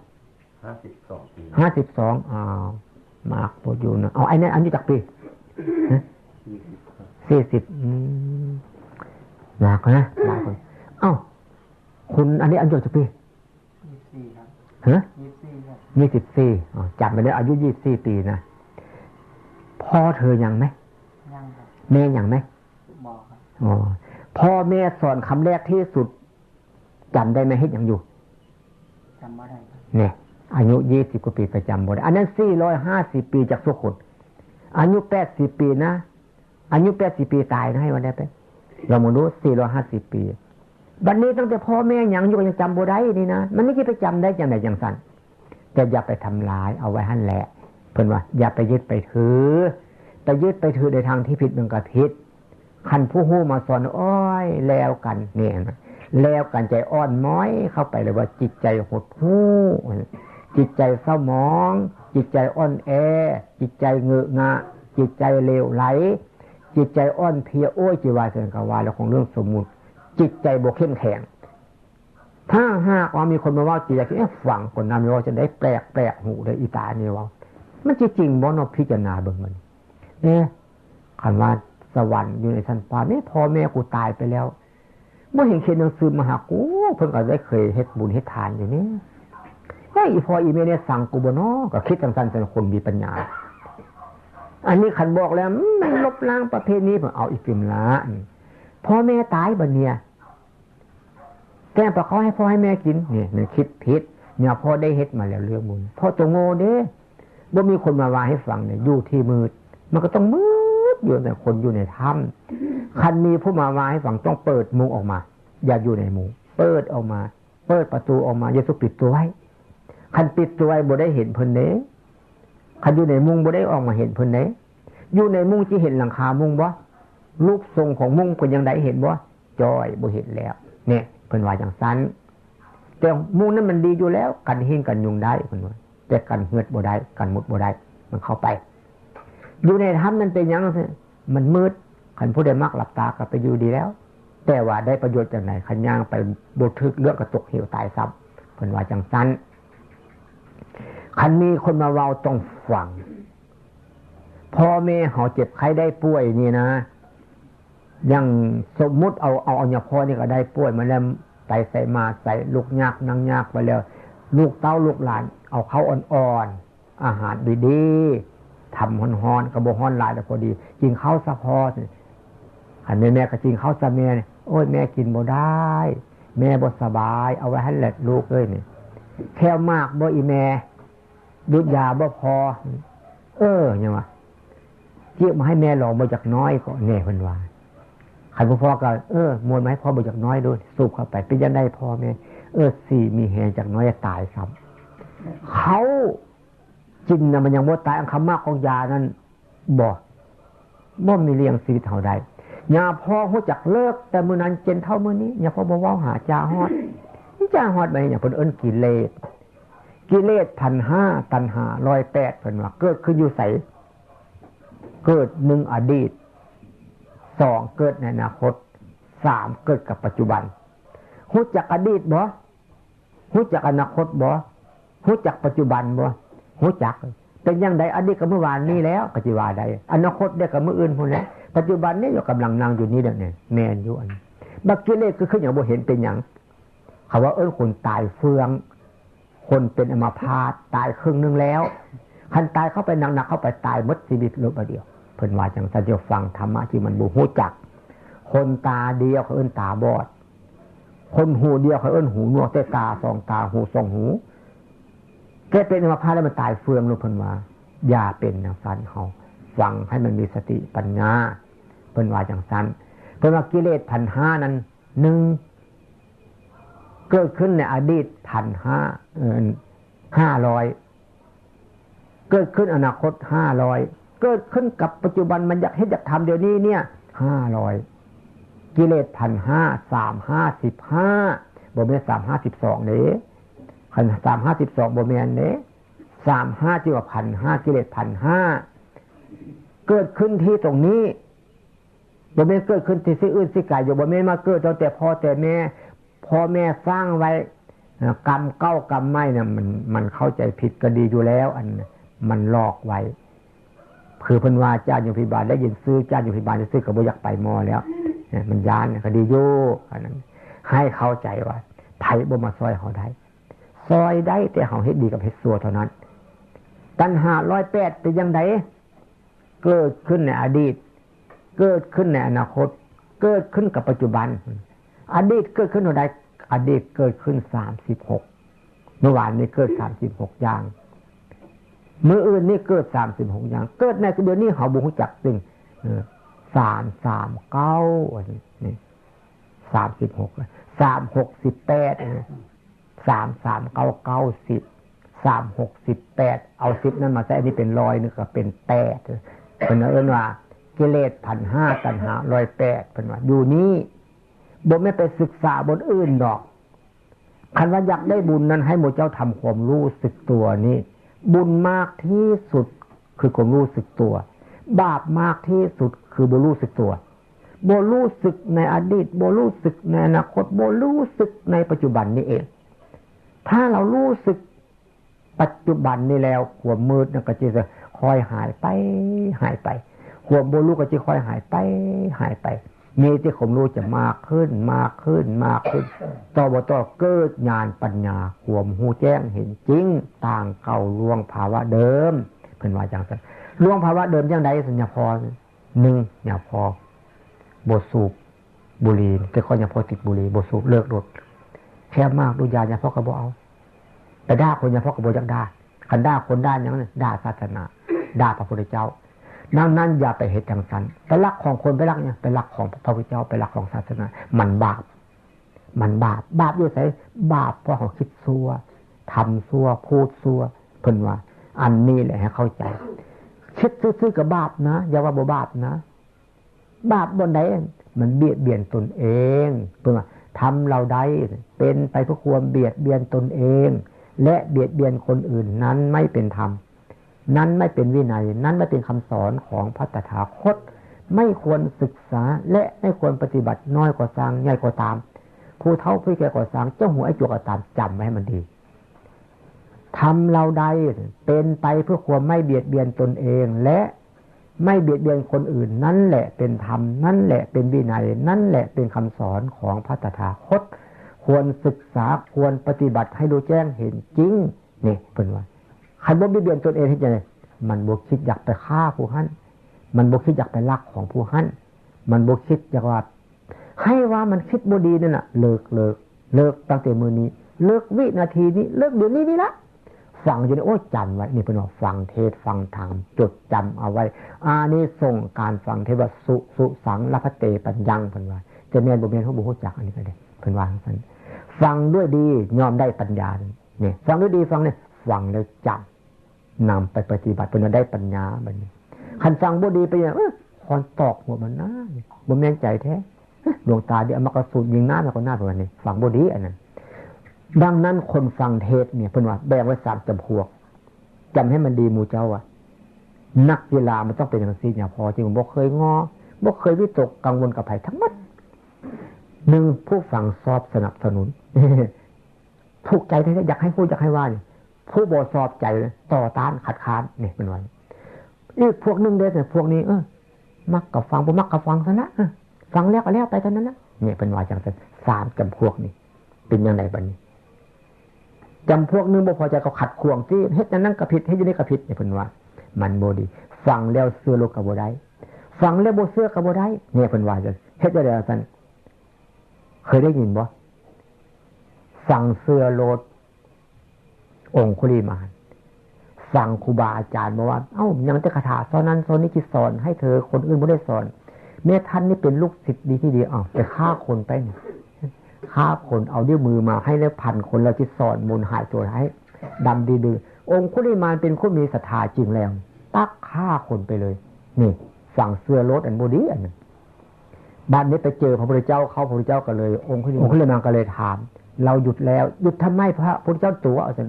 52ปี52มากบ่อยู่นะไอ้นั่นอายุจักปี40มากนะหลายคนคุณอันนี้อายุจักปี24ครับฮะ24จำไปแล้วอายุ24ปีนะพ่อเธอยังไหมยังครับแม่ยังไหมบอกครับพ่อแม่สอนคำแรกที่สุดจำได้ไหมเฮ็ดยังอยู่จำบ่ได้เนี่ยอายุ20กว่าปีไปจำบ่ได้อันนั้น450ปีจากสุขดอายุ80ปีนะอายุ80ปีตายนะให้วันได้ไปเรามารู้450ปีบัดนี้ตั้งแต่พ่อแม่ยังอยู่ยังจำบ่ได้นี่นะมันไม่ใช่ไปจำได้จังได๋จังซั่นแต่อย่าไปทำลายเอาไว้หั่นแหละเพิ่นว่าอย่าไปยึดไปถือแต่ยึดไปถือในทางที่ผิดมันก็ผิดคันผู้ฮู้มาสอนอ้อยแล้วกันเนี่ยแล้วกันใจอ่อนม้อยเข้าไปเลยว่าจิตใจหดหู่จิตใจเศร้าหมองจิตใจอ่อนแอจิตใจเงอะงะจิตใจเลวไหลจิตใจอ่อนเพลียโอ้ยจีวาเสนกวาแล้วของเรื่องสมมุติจิตใจบ่เข้มแข็งถ้าหากว่ามีคนมาว่าจิตใจฝังคนนั้นว่าจะได้แปลกหูได้อีตานี่ว่ามันจริงบ่เนาะพิจารณาเบิ่งมันคันว่าสวรรค์อยู่ในชั้นฟ้านี่พ่อแม่กูตายไปแล้วเมื่อเห็นเขียนหนังสือมาหากูเพิ่นก็ได้เคยเฮ็ดบุญเฮ็ดทานอยู่นี่อีพ่ออีแม่เนี่ยสั่งกูบ่เนาะก็คิดจังซั่นเป็นคนมีปัญญาอันนี้คันบอกแล้วมันลบล้างประเพณีเพิ่นเอาอีกติมละพ่อแม่ตายบัดเนี่ยแกงปลาเขาให้พ่อให้แม่กินนี่มันคิดผิดเนี่ยพ่อได้เฮ็ดมาแล้วเรื่องบุญพ่อตัวโง่เด้บ่มีคนมาว่าให้ฟังเนี่ยอยู่ที่มืดมันก็ต้องมืดอยู่แต่คนอยู่ในถ้ำคันมีผู้มาว่าให้ฟังต้องเปิดมุงออกมาอย่าอยู่ในมุงเปิดออกมา เปิดประตูออกมาเยซูปิดตัวไว้คันปิดตัวไว้บ่ได้เห็นเพิ่นเด้คันอยู่ในมุ้งบ่ได้ออกมาเห็นเพิ่นเด้อยู่ในมุ้งสิเห็นหลังคามุ้งบ่ลูกทรงของมุ้งเพิ่นยังได้เห็นบ่จ้อยบ่เห็นแล้วเนี่ยเพิ่นว่าจังซั่นแต่มุ้งนั้นมันดีอยู่แล้วกันเห็นกันยุงได้เพิ่นว่าแต่กันเหือดบ่ได้กันมุดบ่ได้มันเข้าไปอยู่ในถ้ำนั้นเป็นหยังมันมืดคันผู้ใดมักหลับตาก็ไปอยู่ดีแล้วแต่ว่าได้ประโยชน์จากไหนคันย่างไปบ่ทึกเลือกกระตกเหวตายซ้ำเพิ่นว่าจังซั่นคันมีคนมาเว้าต้องฟังพ่อแม่เฮาเจ็บไข้ได้ป่วยนี่นะยังสมมุติเอาเนี่ยพ่อนี่ก็ได้ป่วยมาแล้วไปใส่มาใส่ลูกยากนั่งยากไปแล้วลูกเต้าลูกหลานเอาข้าวอ่อนๆอาหารดีๆทำฮ้อนๆก็บ่ฮ้อนหลายแต่พอดีกินข้าวซะพอคันแม่ก็กินข้าวซะแม่นี่โอ้ยแม่กินบ่ได้แม่บ่สบายเอาไว้ให้แหละลูกเอ้ยนี่แค่มากบ่อีแม่ดูดยาบ่พอยังว่าเกี่ยวมาให้แม่ลองบ่จักน้อยก็แน่เพิ่นว่าคันพ่อก็มวนมาให้พ่อบ่จักน้อยดูสูบเข้าไปเป็นจังได๋พ่อแม่สิมีแฮงจักน้อยตายซ้ำเขากินน่ะมันยังบ่ตายอันคำมากของยานั้นบ่มีเลี้ยงชีวิตเฮาได้ยาพ่อฮู้จักเลิกแต่มื้อนั้นเจนเท่ามื้อนี้ยาพ่อบ่เว้าหาจาฮอดจาฮอดไปหยังเพิ่นเอิ้นกิเลส1,500ตัณหา108เพิ่นว่าเกิดขึ้นอยู่ไสเกิด1อดีต2เกิดในอนาคต3เกิดกับปัจจุบันฮู้จักอดีตบ่ฮู้จักอนาคตบ่ฮู้จักปัจจุบันบ่ฮู้จักเป็นจังได๋อดีตก็เมื่อวานนี้แล้วก็สิว่าได้อนาคตได้ก็มื้ออื่นพุ่นแหละปัจจุบันนี้อยู่กำลังนั่งอยู่นี่เด้อเนี่ยแม่นอยู่อันบักกิเลสคือหยังบ่เห็นเป็นหยังเขาว่าคนตายเฟืองคนเป็นอัมพาตตายครึ่งนึงแล้วคันตายเข้าไปหนักๆเข้าไปตายหมดชีวิตลงประเดียวเพิ่นว่าจังซั่นจะฟังธรรมะที่มันบ่ฮู้จักคนตาเดียวเขาเอิ้นตาบอดคนหูเดียวเขาเอิ้นหูหนวกแต่ตาสองตาหูสองหูแกเป็นอัมพาตแล้วมันตายเฟืองลงเพิ่นว่าอย่าเป็นจังซั่นเฮาฟังให้มันมีสติปัญญาเพิ่นว่าจังซั่นเพิ่นว่ากิเลส 1,500 นั้น1เกิดขึ้นในอดีต 500เกิดขึ้นอนาคต500เกิดขึ้นกับปัจจุบันมันอยากเฮ็ดอยากทำเดี๋ยวนี้เนี่ย500กิเลส 1,500 355บ่แม่น352เด้คัน352บ่แม่นเด้35ที่ว่า 1,500 กิเลส 1,500เกิดขึ้นที่ตรงนี้บ่แม่นเกิดขึ้นที่อื่นที่ไกลอยู่บ่แม่นมาเกิดตั้งแต่พ่อแต่แม่พ่อแม่สร้างไว้กรรมเก้ากรรมไม่เนี่ยมันเข้าใจผิดก็ดีอยู่แล้วอันมันหลอกไว้คือเพิ่นว่าจ้าอยู่พิบาลได้ยินซื้อจ้าอยู่พิบาลซื้อก็บ่อยากไปมอแล้วมันยานก็ดีอยู่อันนั้นให้เข้าใจว่าไผบ่มาซอยเฮาได้ซอยได้แต่เฮาเฮ็ดดีกับเฮ็ดชั่วเท่านั้นตัณหา108เป็นจังได๋เกิดขึ้นในอดีตเกิดขึ้นในอนาคตเกิดขึ้นกับปัจจุบันอดีตเกิดขึ้นเท่าใดอดีตเกิดขึ้น36เมื่อวานนี้เกิด36อย่างมื้ออื่นนี่เกิด36อย่างเกิดในเดี๋ยวนี้เฮาบ่รู้จักซึ่ง339อันนี้36 368 3399 10 368เอา10นั้นมาใส่อันนี้เป็น100นึงก็เป็น8เพิ่นเอิ้นว่ากิเลส 1,500 ตัณหา 108เพิ่นว่าอยู่นี้บ่แม่นไปศึกษาบนอื่นดอกคันว่าอยากได้บุญนั้นให้หมู่เจ้าทำความรู้สึกตัวนี้บุญมากที่สุดคือความรู้สึกตัวบาปมากที่สุดคือบ่รู้สึกตัวบ่รู้สึกในอดีตบ่รู้สึกในอนาคตบ่รู้สึกในปัจจุบันนี้เองถ้าเรารู้สึกปัจจุบันนี้แล้วความมืดนั่นก็จะค่อยหายไปความบ่รู้ก็จะค่อยหายไปมีที่ความรู้จะมากขึ้นต่อบ่ต่อเกิดญาณปัญญาความรู้แจ้งเห็นจริงต่างเก่าล่วงภาวะเดิมเพิ่นว่าจังซั่นล่วงภาวะเดิมจังได๋สัญญาพอ1อย่าพอบ่สูบบุหรี่แต่คนอย่าพอติดบุหรี่บ่สูบเลิกรถแค่มากดูยาอย่าพอก็บ่เอาแต่ด่าคนอย่าพอก็บ่จักด่าคันด่าคนด่าหยังด่าศาสนาด่าพระพุทธเจ้าดังนั้นอย่าไปเฮ็ดจังซั่นไปรักของคนไปรักเนี่ยไปรักของพระพุทธเจ้าไปรักของศาสนามันบาป มันบาปอยู่ไสบาปเพราะเขาคิดชั่วทำชั่วพูดชั่วเพิ่นว่าอันนี้แหละให้เข้าใจคิดซื่อๆกับบาปนะอย่าว่าบ่บาปนะบาปบนไหนมันเบียดเบียนตนเองเพิ่นว่าทำเราได้เป็นไปเพื่อความเบียดเบียนตนเองและเบียดเบียนคนอื่นนั้นไม่เป็นธรรมนั้นไม่เป็นวินัยนั้นไม่เป็นคำสอนของพระตถาคตไม่ควรศึกษาและไม่ควรปฏิบัติน้อยกว่าสร้างใหญ่กว่าตามผู้เฒ่าผู้แก่กว่าสร้างเจ้าหัวไอ้จุกตามจำไว้ให้มันดีทำเราใดเป็นไปเพื่อความไม่เบียดเบียนตนเองและไม่เบียดเบียนคนอื่นนั่นแหละเป็นธรรมนั่นแหละเป็นวินัยนั่นแหละเป็นคำสอนของพระตถาคตควรศึกษาควรปฏิบัติให้รู้แจ้งเห็นจริงนี่เป็นว่าใครบ่เบียดเบียนตนเองที่จะมันบ่คิดอยากไปฆ่าผู้หั่นมันบ่คิดอยากไปลักของผู้หั่นมันบ่คิดอยากว่าให้ว่ามันคิดบ่ดีนั่นน่ะเลิกตั้งแต่มื้อนี้เลิกวินาทีนี้เลิกเดี๋ยวนี้นี่ละฟังอยู่นี่โอ้จำไว้นี่เพิ่นว่าฟังเทศฟังธรรมจดจำเอาไว้อานิสงส์การฟังเทศว่าสุสังลภเตปัญญังเพิ่นว่าจะแม่นบ่แม่นเฮาบ่ฮู้จักอันนี้ก็ได้เพิ่นว่าจังซั่นฟังด้วยดียอมได้ปัญญานี่ฟังด้วยดีฟังเนี่ยฟังแล้วจำนำไปปฏิบัติเพิ่นได้ปัญญาบัดนี้คันฟังบ่ดีไปอย่างคอนตอกหัวมันนะบ่แม่นใจแท้ดวงตาเดี๋ยวเอามากระสุนยิงหน้าแล้วก็หน้าประมาณนี้ฟังบ่ดีอันนั้นดังนั้นคนฟังเทศเนี่ยเพิ่นว่าแบ่งไว้3จำพวกจำให้มันดีหมู่เจ้าว่านักกีฬามันต้องเป็นจังซี่เนี่ยพอจริงบ่เคยงอบ่เคยวิตกกังวลกับไผทั้งหมด1ผู้ฟังชอบสนับสนุนถูกใจแท้ๆอยากให้พูดอยากให้ว่านี่ผู้บ่ชอบใจต่อต้านขัดขานนี่เป็นว่าอีกพวกนึงเด้อพวกนี้มักก็ฟังบ่มักก็ฟังซะนะฟังแล้วก็แล้วไปเท่านั้นนะนี่เป็นว่าจังซั่น3จำพวกนี้เป็นจังไดบัดนี้จำพวกนึงบ่พอใจก็ขัดขวางที่เฮ็ดนั้นก็ผิดเฮ็ดอยู่นี่ก็ผิดนี่เพิ่นว่ามันบ่ดีฟังแล้วเชื่อโลกก็บ่ได้ฟังแล้วบ่เชื่อก็บ่ได้นี่เพิ่นว่าจังเฮ็ดได้แล้วซั่นเคยได้ยินบ่ฟังเชื่อโลดองคุลิมานฟังครูบาอาจารย์บอกว่ายังแต่คาถาสอนนั้นสอนนี้ที่สอนให้เธอคนอื่นบ่ได้สอนแม่ท่านนี่เป็นลูกศิษย์ดีที่ดีไปฆ่าคนไปนี่ฆ่าคนเอาด้วยมือมาให้แล้วพันคนแล้วที่สอนมนต์หายตัวให้ดำดีๆองคุลิมานเป็นคนมีศรัทธาจริงแล้วตักฆ่าคนไปเลยนี่ฝั่งเสื้อรถอันบ่ดีอันนั้นบ้านนี้ไปเจอพระพุทธเจ้าเขาพระพุทธเจ้าก็เลยองคุลิมานก็เลยถามเราหยุดแล้วหยุดทำไมพระพุทธเจ้าตัวเอาซั่น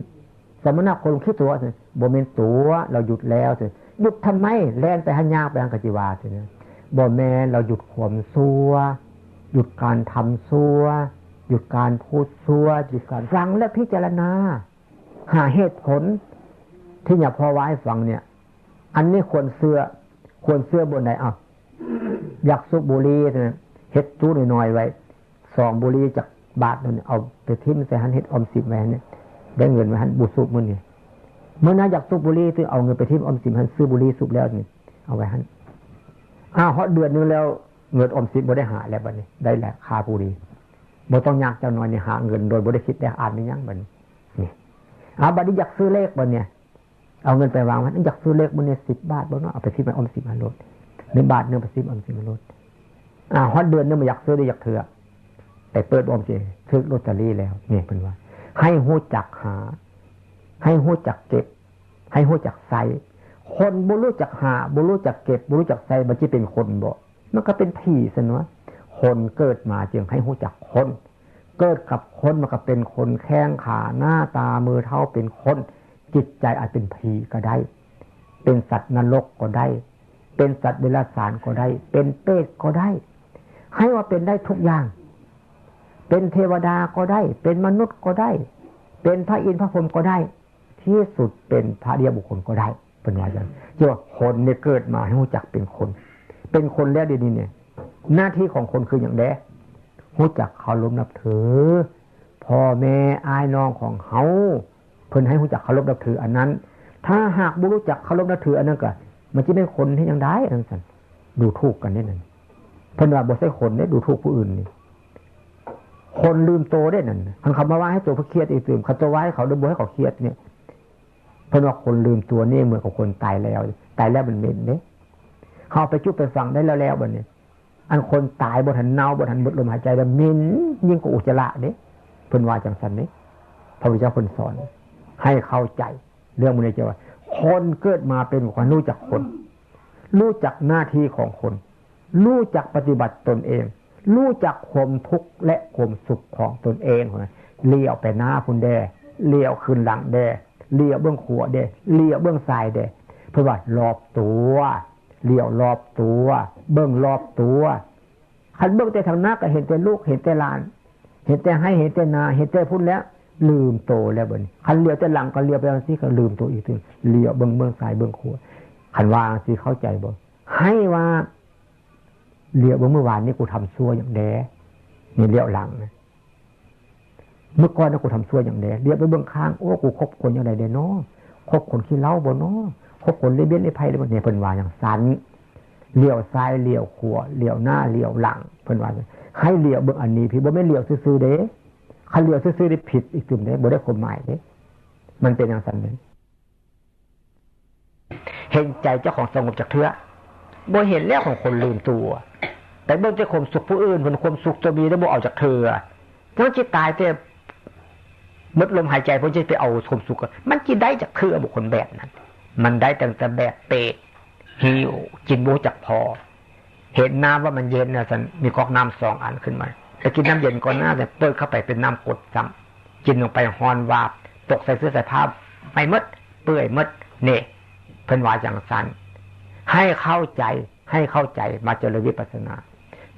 สมณะคนคิดตัวซั่นบ่แม่นตัวเราหยุดแล้วซั่นหยุดทำไมแล่นไปหันยากไปทางกจิวาซั่นบ่แม่นเราหยุดความชั่วหยุดการทำชั่วหยุดการพูดชั่วหยุดการฟังและพิจารณาหาเหตุผลที่อย่าพอไว้ฟังเนี่ยอันนี้ควรเสื้อบนไหนอยากสูบบุหรี่นะเฮ็ดตู้น้อยๆไว้ซองบุหรี่จากบาทนั่นเอาไปทิ้งใส่หันเฮ็ดออมสินไว้เนี่ยได้เงินไว้หันบุสูบมื้อนี่เมื่อน่าอยากสูบบุหรี่ซึ่งเอาเงินไปทิ้งออมสินหันซื้อบุหรี่สูบแล้วนี่เอาไว้หันฮอดเดือนนึงแล้วเงินออมสินบ่ได้หาแล้วบัดนี้ได้แหละค่าบุหรี่บ่ต้องยากเจ้าน้อยนี่หาเงินโดยบ่ได้คิดได้อ่านนี่ยังบัดนี้นี่บัดนี้อยากซื้อเลขบัดเนี่ยเอาเงินไปวางไว้อยากซื้อเลขมื้อนี้10 บาทบ่เนาะเอาไปทิ้งไว้ออมสินมาลด1 บาทนึงไปทิ้งออมสินมาลดฮอดเดือนนึงบ่อยากซื้อได้อยากเถื่อไปเปิดออมสินซื้อลอตเตอรี่แล้วนี่เพิ่นว่าให้ฮู้จักหาให้ฮู้จักเก็บให้ฮู้จักใส่คนบ่รู้จักหาบ่รู้จักเก็บบ่รู้จักใส่มันสิเป็นคนบ่มันก็เป็นผีซะเนาะคนเกิดมาจึงให้ฮู้จักคนเกิดกับคนมันก็เป็นคนแข้งขาหน้าตามือเท้าเป็นคนจิตใจอาจเป็นผีก็ได้เป็นสัตว์นรกก็ได้เป็นสัตว์เดรัจฉานก็ได้เป็นเปรตก็ได้ให้ว่าเป็นได้ทุกอย่างเป็นเทวดาก็ได้เป็นมนุษย์ก็ได้เป็นพระอินทร์พระพรหมก็ได้ที่สุดเป็นพระอริยบุคคลก็ได้เป็นว่าอย่างที่ว่าคนเนี่ยเกิดมาให้รู้จักเป็นคนแล้วดีๆเนี่ยหน้าที่ของคนคืออย่างใดรู้จักเคารพนับถือพ่อแม่อ้ายน้องของเฮาเพิ่นให้รู้จักเคารพนับถืออันนั้นถ้าหากบ่รู้จักเคารพนับถืออันนั้นก็มันจะเป็นคนที่ยังได้จังซั่นดูถูกกันนี่นั่นเพิ่นว่าบ่ใช่คนได้ดูถูกผู้อื่นนี่คนลืมโตได้นั่นคันคำมาว่าให้ตัวเขาเครียดอีกตื่มเขาจะว่าให้เขาบ่ให้เขาเครียดเนี่ยเพิ่นว่าคนลืมตัวนี่เหมือนกับคนตายแล้วมันเหม็นเด้เฮาไปจุบไปฟังได้แล้วบัดนี้ อันคนตายบ่ทันเน่าบ่ทันหมดลมหายใจแล้วเหม็นยิ่งกว่าอุจจาระเด้เพิ่นว่าจังซั่นเด้พระพุทธเจ้าเพิ่นสอนให้เข้าใจเรื่องมันเลยจะว่าคนเกิดมาเป็นคนรู้จักคนรู้จักหน้าที่ของคนรู้จักปฏิบัติตนเองรู้จักความทุกข์และความสุขของตนเองเลี้ยวไปหน้าพุ่นแดเลี้ยวขึ้นหลังแดเลี้ยวเบื้องขวาแดเลี้ยวเบื้องซ้ายแดเพื่อว่ารอบตัวเลี้ยวรอบตัวเบื้องรอบตัวคันเบื้องแต่ทางหน้าก็เห็นแต่ลูกเห็นแต่หลานเห็นแต่ให้เห็นแต่นาเห็นแต่พุ่นแล้วลืมโตแล้วบ่นี่คันเลี้ยวแต่หลังก็เลี้ยวไปทางซี่ก็ลืมตัวอีกทีเลี้ยวเบื้องซ้ายเบื้องขวาคันว่าสิเข้าใจบ่ให้ว่าเลี้ยวเมื่อวานนี้กูทำชั่วอย่างแดนี่เลี้ยวหลังนะเมื่อก่อนนะกูทำชั่วอย่างแดเลี้ยวไปเบื้องข้างโอ้กูคบคนอย่างไรเด้เนาะคบคนขี้เหล้าบ่เนาะคบคนเลี้ยเบี้ยเลี้ยไผ่เลยบ่เนี่ยเพิ่นว่าอย่างสันเลี้ยวซ้ายเลี้ยวขวาเลี้ยวหน้าเลี้ยวหลังเพิ่นว่าให้เลี้ยวเบื้องอันนี้พี่บ่แม่นเลี้ยวซื่อๆเด้คันเลี้ยวซื่อๆได้ผิดอีกตึมเด้บ่ได้ความหมายเด้มันเป็นอย่างสันเด้เห็นใจเจ้าของสงบจากเถื่อบ่เห็นแล้วของคนลืมตัวแต่เบิ่งแต่ความสุขผู้อื่นเพิ่นความสุขตัวมีแล้วบ่เอาจากเถื่อจังสิตายแต่หมดลมหายใจเพิ่นสิไปเอาความสุขมันสิได้จากเถื่อบุคคลแบบนั้นมันได้ตั้งแต่แบบเปะหิวกินบ่จักพอเห็นน้ำว่ามันเย็นน่ะซั่นมีก๊อกน้ำ2อันขึ้นมาแต่กินน้ำเย็นก่อนหน้าแต่เปิดเข้าไปเป็นน้ำกรดซ้ำกินลงไปฮ้อนวาบตกใส่เสื้อใส่ผ้าไม่หมดเปื่อยหมดนี่เพิ่นว่าจังซั่นให้เข้าใจมาเจริญวิปัสสนา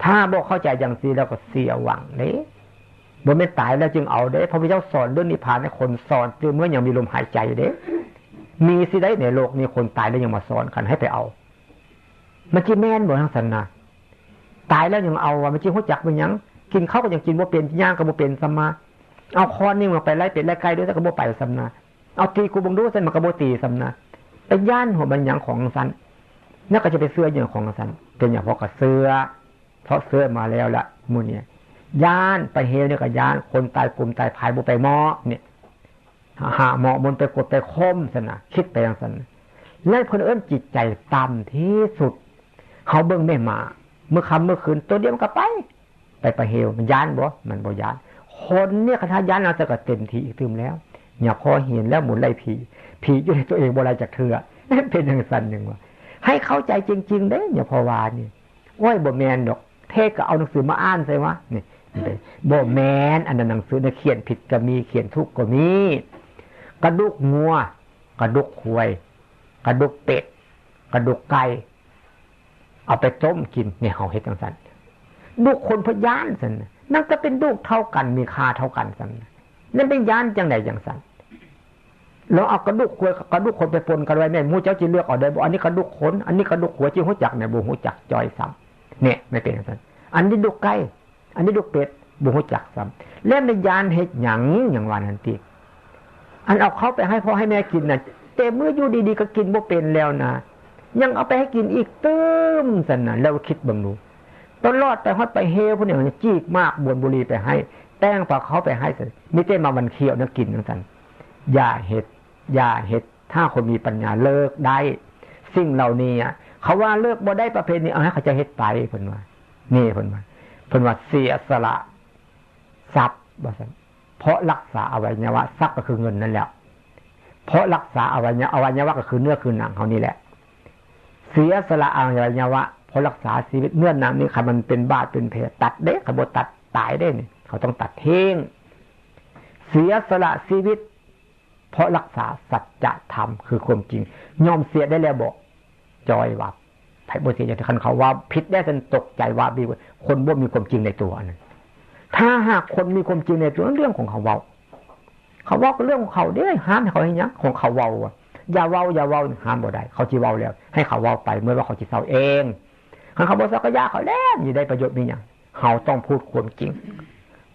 ถ้าบ่เข้าใจอย่างซี่แล้วก็เสียหวังเด้บ่แม่นตายแล้วจึงเอาเด้พระพุทธเจ้าสอนเรื่องนิพพานให้คนสอนคือเมื่อยังมีลมหายใจเด้มีสิได้ในโลกนี้คนตายแล้วยังมาสอนกันให้ไปเอามันสิแม่นบ่ทั้งสันนะตายแล้วยังเอาว่ามันสิฮู้จักเป็นหยังกินข้าวก็ยังกินบ่เป็นย่างก็บ่เป็นสัมมาเอาค้อนนี่มาไปไล่เป็ดไล่ไก่ด้วยก็บ่ไปสัมนะเอาตีกูบ่ดูซั่นมันก็บ่ตีสัมนะไปย่านหัวมันหยังของสันแล้วก็จะไปเสื้ออย่างของสันเป็นอย่างพอกระเสื้อเพราะเสื้อมาแล้วละมื้อนี้ย่านไปเฮลเนี่ยก็ย่านคนตายกลุ่มตายภายบ่ไปหม้อเนี่ยหาหม้อมันไปกดไปคมซั่นน่ะคิดไปจังซั่นแล้วเพิ่นเอิ้นจิตใจต่ำที่สุดเฮาเบิ่งแม่มาเมื่อค่ำเมื่อคืนตัวเดียวมันก็ไปเฮลมันย่านบ่มันบ่ย่านคนเนี่ยคาถาย่านเอาซะก็เต็มที่อีกตึมแล้วอย่าพอเห็นแล้วหมุนไล่ผีอยู่ในตัวเองบ่ไล่จักเทื่อเป็นจังซั่นนึงว่าให้เข้าใจจริงๆเด้อย่าพอว่านี่โอ้ยบ่แม่นดอกเทศก็เอาหนังสือมาอ่านใช่วะนี่บ่แม่นอันนั้นหนังสือเนี่ยเขียนผิดก็มีเขียนถูกก็มีกระดูกงัวกระดูกควายกระดูกเป็ดกระดูกไก่เอาไปต้มกินเนี่ยเฮาเฮ็ดจังซั่นลูกคนพยานซั่นนั่นก็เป็นลูกเท่ากันมีค่าเท่ากันซั่นนั่นเป็นญาณจังได๋จังซั่นแล้วเอากระดูกควายกระดูกคนไปปนกันไว้แม่มู้เจ้าสิเลือกเอาได้บ่อันนี้กระดูกคนอันนี้กระดูกหัวจิฮู้จักเนี่ยบ่ฮู้จักจอยซ้ำเนี่ยไม่เป็นจังซั่นอันนี้ดูกไก่อันนี้ดูกเป็ดบ่ฮู้จักซ้ำแล้วในญาณเฮ็ดหยังอย่างว่านั่นติอันเอาเขาไปให้พ่อให้แม่กินน่ะแต่มื้ออยู่ดีๆก็กินบ่เป็นแล้วนะยังเอาไปให้กินอีกเติมซั่นน่ะแล้วคิดเบิ่งดูตลอดไปฮอดไปเฮพวกนี้จีกมากบวนบุรีไปให้แต้งปลาเขาไปให้ซั่นมีแต่มามันเคี้ยวนะกินจังซั่นอย่าเฮ็ดถ้าคนมีปัญญาเลิกได้สิ่งเหล่านี้เขาว่าเลิกบ่ได้ประเภทนี้เอาให้เขาจะเฮ็ดไปเพิ่นว่านี่เพิ่นว่าเสียสละทรัพย์ว่าซั่นเพราะรักษาอวัยวะทรัพย์ก็คือเงินนั่นแหละเพราะรักษาอวัยวะก็คือเนื้อคือหนังเขานี่แหละเสียสละอวัยวะเพราะรักษาชีวิตเนื้อหนังนี่คันมันเป็นบาดเป็นแผลตัดเด้คันบ่ตัดตายได้นี่เขาต้องตัดทิ้งเสียสละชีวิตเพราะรักษาสัจธรรมคือความจริงยอมเสียได้แล้วบอกจอยว่าไผบ่เสียอย่างที่คันเขาว่าผิดได้จนตกใจว่ามีคนบ่มีความจริงในตัวนั้นถ้าหากคนมีความจริงในตัวเรื่องของเขาเว้าก็เรื่องของเขาเด้ห้ามให้เขาเฮ็ดหยังของเขาเว้าอย่าเว้าห้ามบ่ได้เขาสิเว้าแล้วให้เขาเว้าไปเมื่อว่าเขาสิเซาเองคันเขาบ่เซาก็อย่าเขาแล้วสิได้ประโยชน์มีหยังเฮาต้องพูดความจริง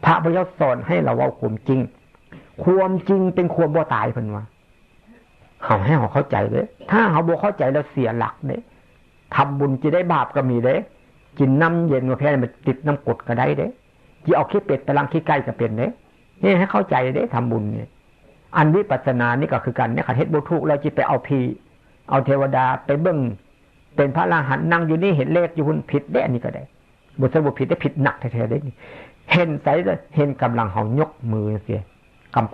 พระพุทธเจ้าสอนให้เราเว้าความจริงความจริงเป็นความบ่ตายเพิ่นว่าเฮาให้เฮาเข้าใจเด้ถ้าเฮาบ่เข้าใจแล้วเสียหลักเด้ทำบุญจะได้บาปก็มีเด้กินน้ำเย็นมาแพ้มันติดน้ำกรดก็ได้เด้ที่เอาขี้เป็ดไปล้างขี้ไก่ก็เป็นเด้นี่ให้เข้าใจเด้ทำบุญเนี่ยอันวิปัสสนานี่ก็คือกันเนี่ยคันเฮ็ดบ่ถูกแล้วจิไปเอาเอาเทวดาไปเบิ่งเป็นพระอรหันต์นั่งอยู่นี่เห็นเลขอยู่หุ่นผิดเด้อันนี้ก็ได้ บทสรุปผิดได้ผิดหนักแท้ๆได้เห็นใส่เห็นกำลังเขายกมือเสีย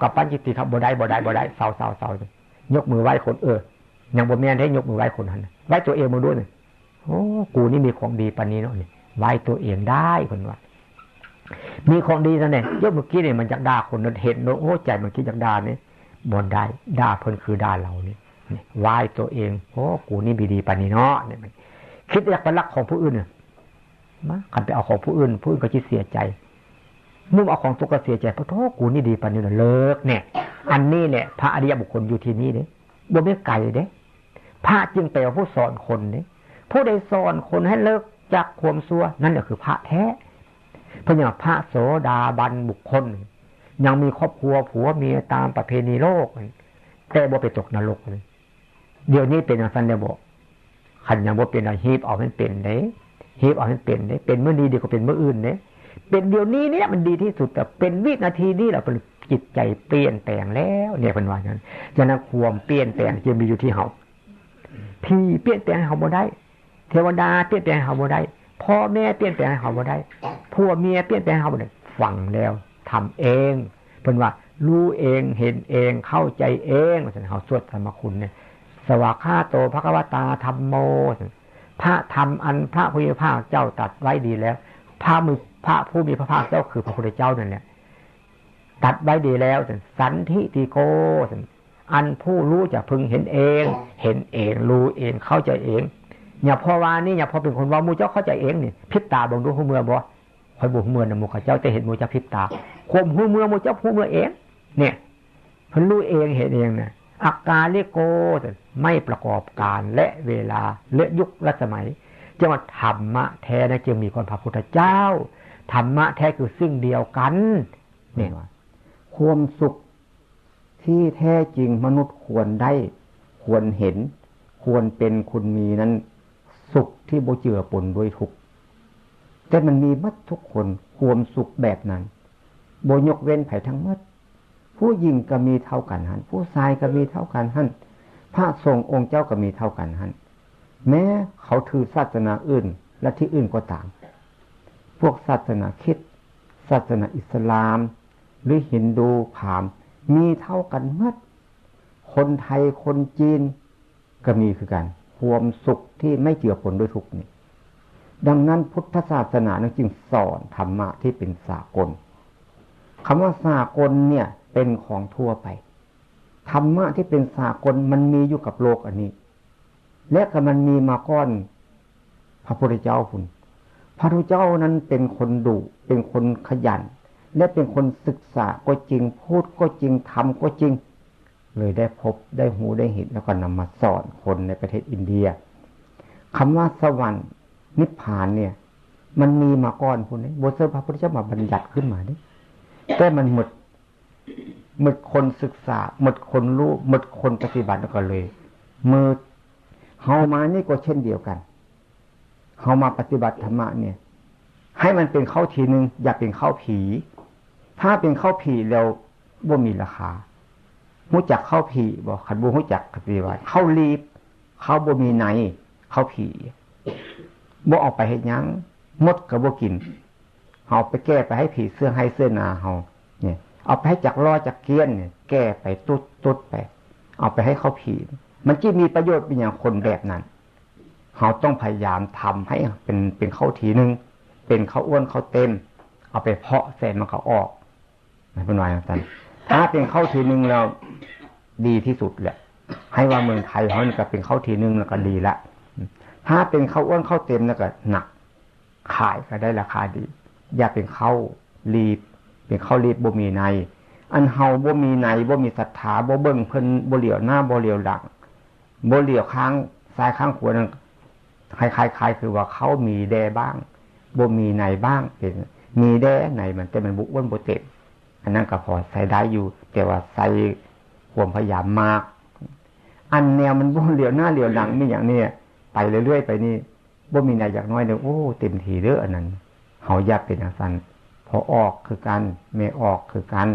กับปั้นจิตติครับบ่ได้เศร้าๆยกมือไหว้คนยังบ่แม่นได้ยกมือไหว้คนหันไหว้ตัวเองมาด้วยนี่โอ้กูนี่มีของดีปานนี้เนาะนี่ไหว้ตัวเองได้คนว่ามีของดีซะเนี่ยยกเมื่อกี้เนี่ยมันจักด่าคนนั้นเห็นโอ้ใจมันคิดจักด่านี่บ่ได้ด่าเพิ่นคือด่าเรานี่ไหว้ตัวเองโอ้กูนี่มีดีปานนี้เนาะเนี่ยมันคิดอยากไปรักของผู้อื่นเนี่ยมาคันไปเอาของผู้อื่นก็สิเสียใจมุ่งเอาของตัวก็เสียใจเพราะโธ่กูนี่ดีปานนี้เลิกเนี่ยอันนี้เนี่ยพระอริยบุคคลอยู่ที่นี่เด้บ่ได้ไกลเด้พระจึงเป็นผู้สอนคนเด้ผู้ใดสอนคนให้เลิกจากความชั่วนั่นแหละคือพระแท้เพราะอย่างพระโสดาบันบุคคลยังมีครอบครัวผัวเมียตามประเพณีโลกแต่บ่ไปตกนรกเลยเดี๋ยวนี้เป็นอย่างนั้นแล้วบ่คันยังบ่เป็นฮีบเอาให้เป็นเด้ฮีบเอาให้เป็นเด้เป็นมื้อนี้ดีกว่าเป็นมื้ออื่นเด้เป็นเดี๋ยวนี้เนี่ยมันดีที่สุดแต่เป็นวินาทีนี้แหละเป็นจิตใจเปลี่ยนแปลงแล้วเนี่ยเป็นว่าอย่างนั้นฉะนั้นความเปลี่ยนแปลงจะมีอยู่ที่เฮาที่เปลี่ยนแปลงเฮาบ่ได้เทวดาเปลี่ยนแปลงเฮาบ่ได้พ่อแม่เปลี่ยนแปลงเฮาบ่ได้ผัวเมียเปลี่ยนแปลงเฮาบ่ได้ฟังแล้วทำเองเพิ่นว่ารู้เองเห็นเองเข้าใจเองว่าซั่นเฮาสวดธรรมคุณเนี่ยสวากขาโตภควตาธัมโมพระธรรมอันพระพุทธเจ้าเจ้าตรัสไว้ดีแล้วพระผู้มีพระภาคเจ้าคือพระพุทธเจ้านั่นแหละตัดไว้ดีแล้วสันทิฏฐิโกอันผู้รู้จะพึงเห็นเองรู้เองเข้าใจเองอย่าพอว่านี่อย่าพอเป็นคนว่ามูเจ้าเข้าใจเองนี่พิบตาบ่งดูหูเมื่อบ่คอยบ่หูเมื่อนะมูเขาเจ้าจะเห็นมูเจ้าพิบตาข่มหูเมื่อมูเจ้าหูเมื่อเองเนี่ยเพิ่นรู้เองเห็นเองนะอาการลิโกไม่ประกอบการและเวลาและยุคและสมัยจังว่าธรรมะแท้นะจึงมีคนพระพุทธเจ้าธรรมะแท้คือซึ่งเดียวกันเนี่ยความสุขที่แท้จริงมนุษย์ควรได้ควรเห็นควรเป็นคุณมีนั้นสุขที่บ่เจือปนด้วยทุกข์แต่มันมีหมดทุกคนความสุขแบบนั้นบ่ยกเว้นไผทั้งหมดผู้หญิงก็มีเท่ากันหั่นผู้ชายก็มีเท่ากันหั่นพระสงฆ์องค์เจ้าก็มีเท่ากันหั่นแม้เขาถือศาสนาอื่นและที่อื่นก็ตามพวกศาสนาคริสต์ศาสนาอิสลามหรือฮินดูพราหมณ์มีเท่ากันหมดคนไทยคนจีนก็มีคือกันความสุขที่ไม่เจือปนด้วยทุกข์นี่ดังนั้นพุทธศาสนาจึงสอนธรรมะที่เป็นสากลคำว่าสากลเนี่ยเป็นของทั่วไปธรรมะที่เป็นสากลมันมีอยู่กับโลกอันนี้และก็มันมีมาก่อนพระพุทธเจ้าคุณพระพุทธเจ้านั้นเป็นคนดุเป็นคนขยันและเป็นคนศึกษาก็จริงพูดก็จริงทำก็จริงเลยได้พบได้หูได้เห็นแล้วก็นำมาสอนคนในประเทศอินเดียคำว่าสวรรค์นิพพานเนี่ยมันมีมาก่อนคุณนี่บทเสด็จพระพุทธเจ้ามาบัญญัติขึ้นมานี่แต่มันหมดคนศึกษาหมดคนรู้หมดคนปฏิบัติแล้วก็เลยมืดเฮามานี่ก็เช่นเดียวกันเฮามาปฏิบัติธรรมะเนี่ยให้มันเป็นเข้าทีนึงอย่าเป็นเข้าผีถ้าเป็นเข้าผีแล้วบ่มีราคารู้จักเข้าผีบ่ขันบ่รู้จักปฏิบัติเข้ารีบเข้าบ่มีไหนเข้าผีบ่ออกไปเฮ็ดหยังมดก็บ่กินเฮาไปแก้ไปให้ผีเสื้อให้เสื้อนาเฮาเนี่ยเอาไปให้จักล้อจักเกี้ยนเนี่ยแก้ไปตุ๊ดไปเอาไปให้เข้าผีมันจะมีประโยชน์เป็นอย่างคนแบบนั้นเราต้องพยายามทำให้เป็นเข้าทีนึงเป็นเข้าอ้วนเข้าเต็มเอาไปเพาะเสร็จมันก็ออกเป็นว่าอย่างนั้นถ้าเป็นเข้าทีนึงแล้วดีที่สุดแหละให้ว่าเมืองไทยเขาเนี่ยก็เป็นเข้าทีนึงแล้วก็ดีละถ้าเป็นเข้าอ้วนเข้าเต็มแล้วก็หนักขายก็ได้ราคาดีอย่าเป็นเข้ารีบเป็นเข้ารีบบ่มีในอันเฮาบ่มีในบ่มีศรัทธาบ่เบิ่งเพิ่นบ่เหลียวหน้าบ่เหลียวหลังบ่เหลียวข้างซ้ายข้างขวานั่นคล้ายๆคือว่าเขามีแดบ้างบ่มีในบ้างเป็นมีแดในมันแต่มันบุอ้วนบ่เต็มอันนั้นก็พอใส่ได้อยู่แต่ว่าใส่ความพยายามมากอันแนวมันบ่เหลียวหน้าเหลียวหลังมีอย่างนี้ไปเรื่อยๆไปนี่บ่มีในอย่างน้อยเนี่ยโอ้เต็มทีเด้ออันนั้นเฮาอย่าเป็นจังซั่นพอออกคือกันไม่ออกคือกัน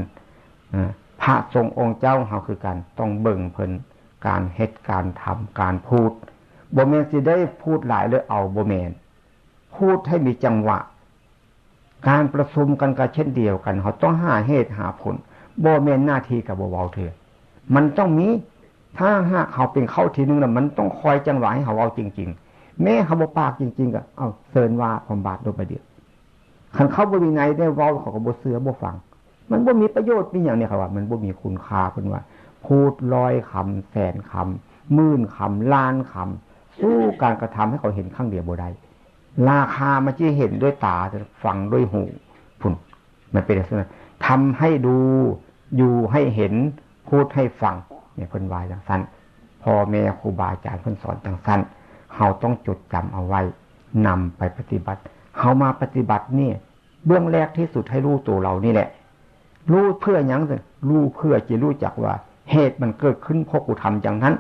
พระทรงองค์เจ้าเฮาคือกันต้องเบิ่งเพิ่นการเฮ็ดการทำการพูดบ่แม่นสิได้พูดหลายเลยเอาบ่แม่นพูดให้มีจังหวะ การประชุมกันก็เช่นเดียวกันเขาต้องหาเหตุหาผลบ่แม่นหน้าที่กับบ่เว้าเถื่อมันต้องมีถ้าหากเขาเป็นเข้าทีนึงแล้วมันต้องคอยจังหวะให้เขาเอาจริงๆแม้เขาบ่ปากจริงๆก็เอาเชิญว่าผมบาทโดยประเดี๋ยวคันเขาบ่มีในได้เว้าเขาก็บ่เชื่อบ่ฟังมันบ่มีประโยชน์มีหยังเนี่ยเขาว่ามันบ่มีคุณค่าเพิ่นว่าพูด100 คำแสนคำหมื่นคำล้านคำสู้การกระทำให้เขาเห็นครั้งเดียวบ่ได้ราคามันจะเห็นด้วยตาฟังด้วยหูพุ่นมันเป็นลักษณะทำให้ดูอยู่ให้เห็นพูดให้ฟังเนี่ยเพิ่นว่าจังซั่นพ่อแม่ครูบาอาจารย์เพิ่นสอนจังซั่นเฮาต้องจดจำเอาไว้นำไปปฏิบัติเฮามาปฏิบัตินี่เบื้องแรกที่สุดให้รู้ตัวเรานี่แหละรู้เพื่อหยังสิรู้เพื่อจะรู้จักว่าเหตุมันเกิดขึ้นเพราะกูทำอย่างนั้น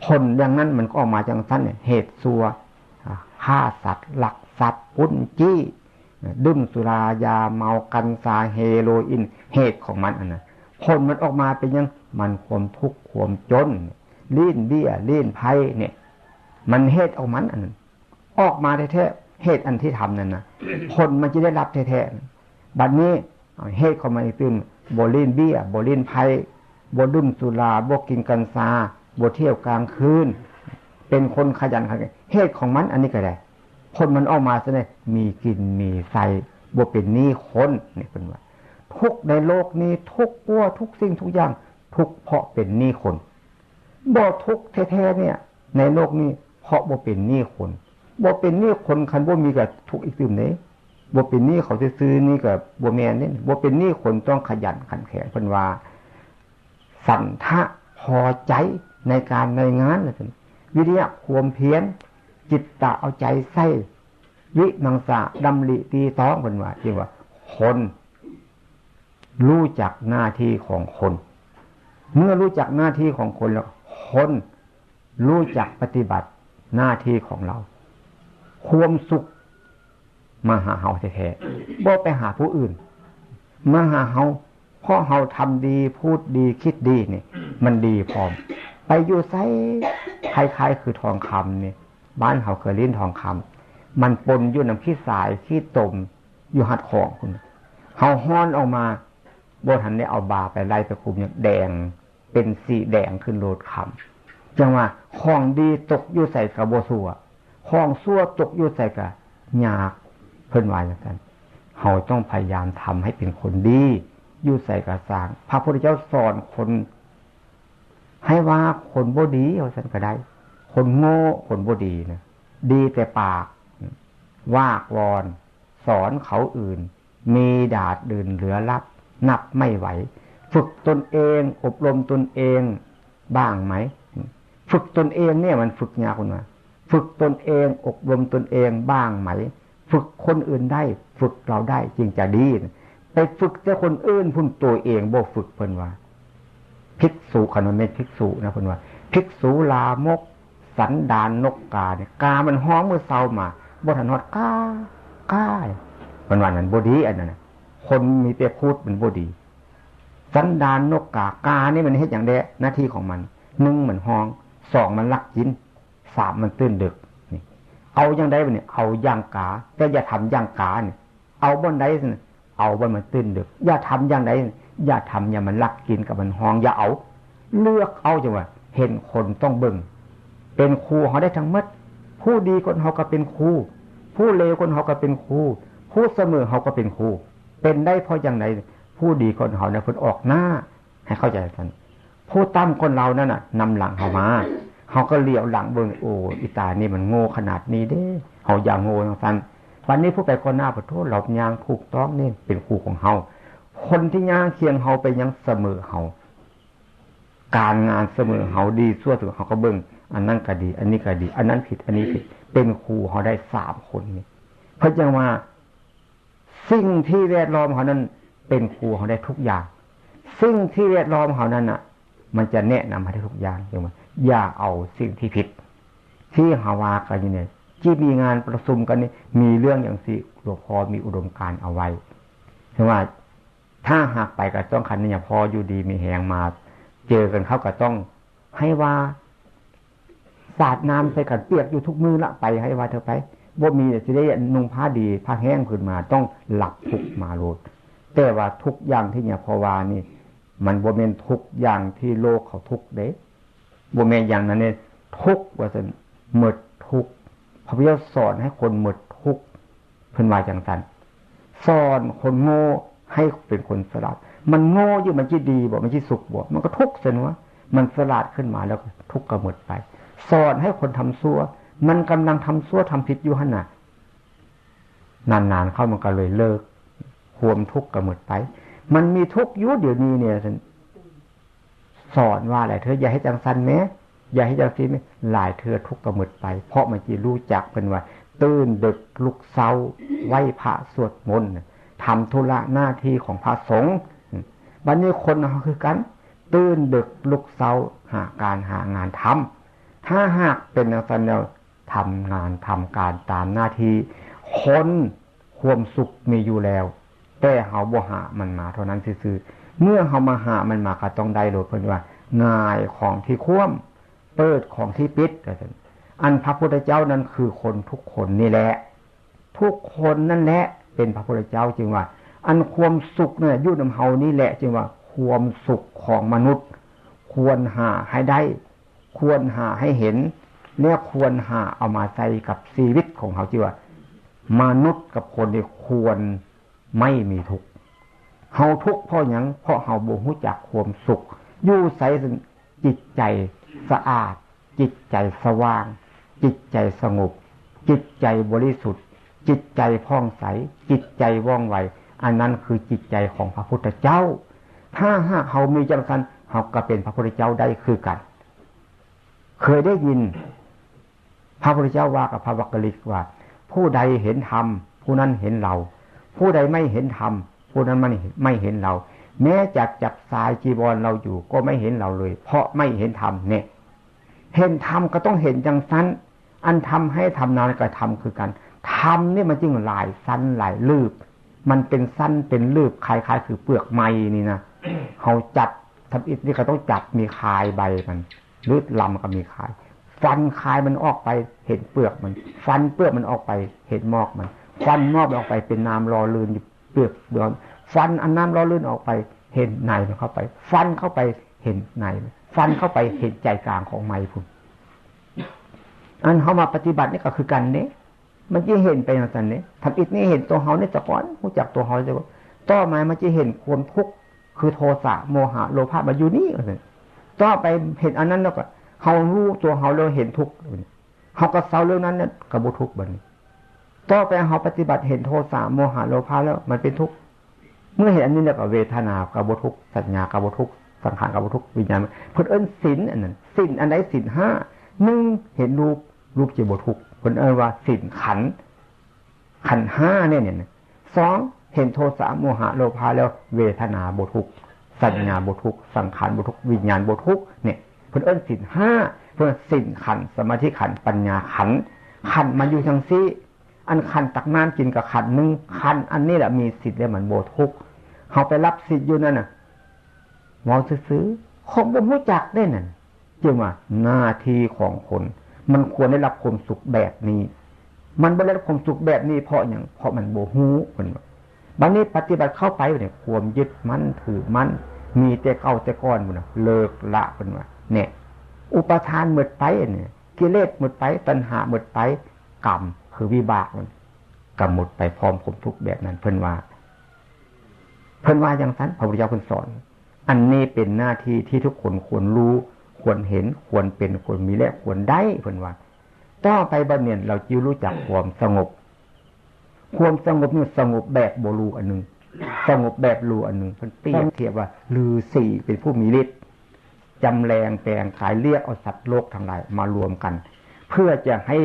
ผลอย่างนั้นมันก็ออกมาจังซั่นเนี่ยเหตุซัวฆ่าสัตว์ลักทรัพย์ปุ้นจี้ดื่มสุรายาเมากัญชาเฮโรอีนเหตุของมันอันนั้นผลมันออกมาเป็นยังมันความทุกข์ความจนลิ้นเบี้ยลิ้นไพ่เนี่ยมันเหตุเอามันอันนั้นออกมาแท้ๆเหตุอันที่ทำนั่นนะผลมันจะได้รับแท้ๆบัดนี้เหตุของมันอีกตื่นบ่ลิ้นเบี้ยบ่ลิ้นไพ่บ่ดื่มสุราบ่กินกัญชาบ่เที่ยวกลางคืนเป็นคนขยันขันแข็งเหตุของมันอันนี้ก็ได้ผลมันออกมาซะเนี่ยมีกินมีใส่บ่เป็นหนี้คนเนี่ยเป็นว่าทุกในโลกนี้ทุกปัวทุกสิ่งทุกอย่างทุกเพราะเป็นหนี้คนบ่ทุกแท้ๆเนี่ยในโลกนี้เพราะบ่เป็นหนี้คนบ่เป็นหนี้คนคันบ่มีกับทุกอีกตื่มนี้บ่เป็นหนี้เขาซื้อนี่กับบ่แม่นนี่บ่เป็นหนี้คนต้องขยันขันแข็งเพิ่นว่าสันทะพอใจในการในงานนั่นวิริยะความเพียรจิตตะเอาใจใส่วิมังสะดำริตีต้องเพิ่นว่าจริงว่าคนรู้จักหน้าที่ของคนเมื่อรู้จักหน้าที่ของคนแล้วคนรู้จักปฏิบัติหน้าที่ของเราความสุขมาหาเฮาแท้ๆบ่ไปหาผู้อื่นมาหาเฮาเพราะเฮาทำดีพูดดีคิดดีนี่มันดีพร้อมไปอยู่ไสคล้ายๆคือทองคำนี่บ้านเฮาเคยลิ้นทองคำมันปนอยู่น้ำขี้สายขี้ตมอยู่หัดของคุณเฮาฮ้อนออกมาบ่ทันได้เอาบาไปไล่ไปคุมเนี่ยแดงเป็นสีแดงขึ้นโลดคำจังว่าของดีตกอยู่ใส่กระบ่ซัวของซั่วตกอยู่ใส่กะยากเพิ่นว่าอย่างนั้นเฮาต้องพยายามทำให้เป็นคนดีอยู่ใส่กระสร้างพระพุทธเจ้าสอนคนให้ว่าคนบ่ดีเอาซั่นก็ได้คนโง่คนบ่ดีนะดีแต่ปากว่ากวอนสอนเขาอื่นมีดาษดื่นเหลือลับนับไม่ไหวฝึกตนเองอบรมตนเองบ้างไหมฝึกตนเองเนี่ยมันฝึกยากคุณว่าฝึกตนเองอบรมตนเองบ้างไหมฝึกคนอื่นได้ฝึกเราได้จริงจะดีไปฝึกแต่คนอื่นพุ่นตัวเองบ่ฝึกเพิ่นว่าภิกษุขนมเม็ดภิกษุนะเพิ่นว่าภิกษุลามกสันดานนกกาเนี่ยกามันฮ้อมมื้อเช้ามาบ่ทันฮอดกาเพิ่นว่านั้นบ่ดีอันนั้นน่ะคนมีแต่พูดมันบ่ดีสันดานนกกานี่มันเฮ็ดหยังแดะหน้าที่ของมัน1มันฮ้อง2มันลักกิน3มันตื่นดึกนี่เอาจังได๋บัดนี้เอาย่างกาแต่อย่าทำย่างกานี่เอาบ่ใดเอาบ่มันตื่นดึกอย่าทำอย่างใดอย่าทำอย่ามันลักกินกับมันฮ้องอย่าเอาเลือกเอาจังว่าเห็นคนต้องเบิ่งเป็นครูเฮาได้ทั้งหมดผู้ดีคนเฮาก็เป็นครูผู้เลวคนเฮาก็เป็นครูผู้เสมอเฮาก็เป็นครูเป็นได้เพราะอย่างไรผู้ดีคนเฮาเนี่ยเพิ่นออกหน้าให้เข้าใจกันผู้ต่ำคนเรานั่นน่ะนำหลังเฮามาเฮาก็เลี้ยวหลังเบิ่งโอ้อีตานี่มันโง่ขนาดนี้เด้เฮาอย่าโง่จังซั่นวันนี้ผู้ไปคนหน้าขอโทษเราย่างถูกต้องนี่เป็นครูของเฮาคนที่ย่างเคียงเฮาไปยังเสมอเฮาการงานเสมอเฮาดีชั่วถึงเฮาก็เบิ่งอันนั้นก็ดีอันนี้ก็ดีอันนั้นผิดอันนี้ผิดเป็นครูเฮาได้3คนนี่เพราะจังว่าสิ่งที่แวดล้อมเขานั้นเป็นครูเขาได้ทุกอย่างสิ่งที่แวดล้อมเขานั้นน่ะมันจะแนะนำให้ได้ทุกอย่างอย่างว่าอย่าเอาสิ่งที่ผิดที่หาวากันอยู่เนี่ยที่มีงานประชุมกันนี่มีเรื่องอย่างสิหลวงพ่อมีอุดมการณ์เอาไว้เพราะว่าถ้าหากไปก็ต้องคันนี่พออยู่ดีมีแหงมาเจอกันเขาก็ต้องให้ว่าสาดน้ำใส่กันเปียกอยู่ทุกมือละไปให้ว่าเธอไป บ่มีสิได้นุ่งผ้าดีผ้าแห้งขึ้นมาต้องหลับทุกมาโลดแต่ว่าทุกอย่างที่เนี่ยพอว่านี่มันบ่แม่นทุกอย่างที่โลกเขาทุกเด้บ่แม่นอย่างนั้นเนี่ยทุกว่าซั่นหมดทุกพระพุทธเจ้าสอนให้คนหมดทุกเพิ่นว่าจังซั่นสอนคนโง่ให้เป็นคนฉลาดมันโง่อยู่มันสิดีบ่มันสิสุขบ่มันก็ทุกข์ซั่นวะมันฉลาดขึ้นมาแล้วทุกข์ก็หมดไปสอนให้คนทำชั่วมันกำลังทำชั่วทำผิดอยู่หั่นน่ะนานๆเข้ามันก็เลยเลิกความทุกข์ก็หมดไปมันมีทุกข์อยู่เดี๋ยวนี้เนี่ยสอนว่าอะไรเธออย่าให้จังสันแม้อย่าให้จังซีแม้หลายเธอทุกข์ก็หมดไปเพราะมันจะรู้จักเป็นว่าตื่นดึกลุกเช้าไหว้พระสวดมนต์ทำธุระหน้าที่ของพระสงฆ์บัดนี้คนเขาคือกันตื่นดึกลุกเช้าหางานทำถ้าหากเป็นอย่างนั้นแล้วทำงานทำการตามหน้าที่คนความสุขมีอยู่แล้วแต่เฮาบ่หามันมาเท่านั้นซื่อๆเมื่อเฮามาหามันมาก็ต้องได้โดยเพิ่นว่าง่ายของที่คว่ำเปิดของที่ปิดอันพระพุทธเจ้านั้นคือคนทุกคนนี่แหละทุกคนนั่นแหละเป็นพระพุทธเจ้าจึงว่าอันความสุขเนี่ยอยู่นำเฮานี่แหละจึงว่าความสุขของมนุษย์ควรหาให้ได้ควรหาให้เห็นและควรหาเอามาใส่กับชีวิตของเฮาจึงว่ามนุษย์กับคนนี่ควรไม่มีทุกข์เฮาทุกข์เพราะหยังเพราะเฮาบ่รู้จักความสุขอยู่ใส่จิตใจสะอาดจิตใจสว่างจิตใจสงบจิตใจบริสุทธิ์จิตใจผ่องใสจิตใจว่องไวอันนั้นคือจิตใจของพระพุทธเจ้าถ้าหากเฮามีจังซั่นเฮาก็เป็นพระพุทธเจ้าได้คือกันเคยได้ยินพระพุทธเจ้าว่ากับพระวักกลิกว่าผู้ใดเห็นธรรมผู้นั้นเห็นเราผู้ใดไม่เห็นธรรมผู้นั้นไม่เห็นเราแม้จับสายจีวรเราอยู่ก็ไม่เห็นเราเลยเพราะไม่เห็นธรรมเนี่ยเห็นธรรมก็ต้องเห็นจังสั้นอันทำให้ทำนานก็ทำคือกันธรรมนี่มันจึงหลายสั้นหลายลืบมันเป็นสั้นเป็นลืบคล้ายๆคือเปลือกไม้นี่นะเขาจัดทำอิฐนี่ก็ต้องจัดมีคายใบมันหรือลำก็มีคายฟันคายมันออกไปเห็นเปลือกมันฟันเปลือกมันออกไปเห็นมอกมันฟันมอกออกไปเป็นน้ำรอลื่นเปลือกเบือนฟันอันน้ำรอลื่นออกไปเห็นในมันเข้าไปฟันเข้าไปเห็นในฟันเข้าไปเห็นใจกลางของไม้พุ่นอันเขามาปฏิบัตินี่ก็คือกันเนี่ยมันจะเห็นไปอย่างนั้นเนี่ยทำอิฐนี่เห็นตัวเขาเนี่ยแต่ก่อนรู้จักตัวเขาเลยว่าต่อมามันจะเห็นความทุกข์คือโทสะโมหะโลภะมาอยู่นี่เลยต่อไปเห็นอันนั้นแล้วก็เขารู้ตัวเขาเลยเห็นทุกข์เขาก็เศร้าเรื่องนั้นเนี่ยกระบุทุกข์บัดนี้ต่อไปเขาปฏิบัติเห็นโทสะโมหะโลภะแล้วมันเป็นทุกข์เมื่อเห็นอันนี้แล้วก็เวทนากระบุทุกข์สัญญากระบุทุกข์สังขารกระบุทุกข์วิญญาณเพิ่นเอิ้นศีลอันนั้นศีลอันใดศีลห้าหนึ่งเห็นรูปจิตบุทุกข์เพิ่นเอิ้นว่าศีลขันธ์ห้าเนี่ยสองเห็นโทสะโมหะโลภะแล้วเวทนาบุทุกข์สัญญาบุทุกข์สังขารบุทุกข์วิญญาณบุทุกข์เนี่ยเพิ่นเอิ้นศีลห้าเพิ่นศีลขันธ์สมาธิขันธ์ปัญญาขันธ์ขันธ์มันอยู่จังซี่อันขันตักน้ำกินกับขันนึงขันอันนี้แหละมีสิทธิ์แล้วมันโบทุกเขาไปรับสิทธิ์อยู่นั่นน่ะมองซื้อคงบ่รู้จักได้นั่นจึงว่าหน้าที่ของคนมันควรได้รับความสุขแบบนี้มันบ่ได้รับความสุขแบบนี้เพราะอย่างเพราะมันโบฮู้มันบัดนี้ปฏิบัติเข้าไปเนี่ยความยึดมั่นถือมั่นมีแต่เก่าแต่ก้อนพุ่นน่ะเลิกละเพิ่นว่าเนี่ยอุปทานหมดไปเนี่ยกิเลสหมดไปตัณหาหมดไปกรรมคือวิบากมันกำหนดไปพร้อมความทุกข์แบบนั้นเพิ่นว่าอย่างนั้นพระพุทธเจ้าเพิ่นสอนอันนี้เป็นหน้าที่ที่ทุกคนควรรู้ควรเห็นควรเป็นควรมีและควรได้เพิ่นว่าต่อไปบัดเนี่ยเราจะรู้จักความสงบนี่สงบแบบบ่รู้อันนึงสงบแบบรู้อันนึงเพิ่นเปรียบเทียบว่าฤาษีเป็นผู้มีฤทธิ์จำแรงแปลงกายเรียกเอาสัตว์โลกทั้งหลายมารวมกันเพื่อจะให้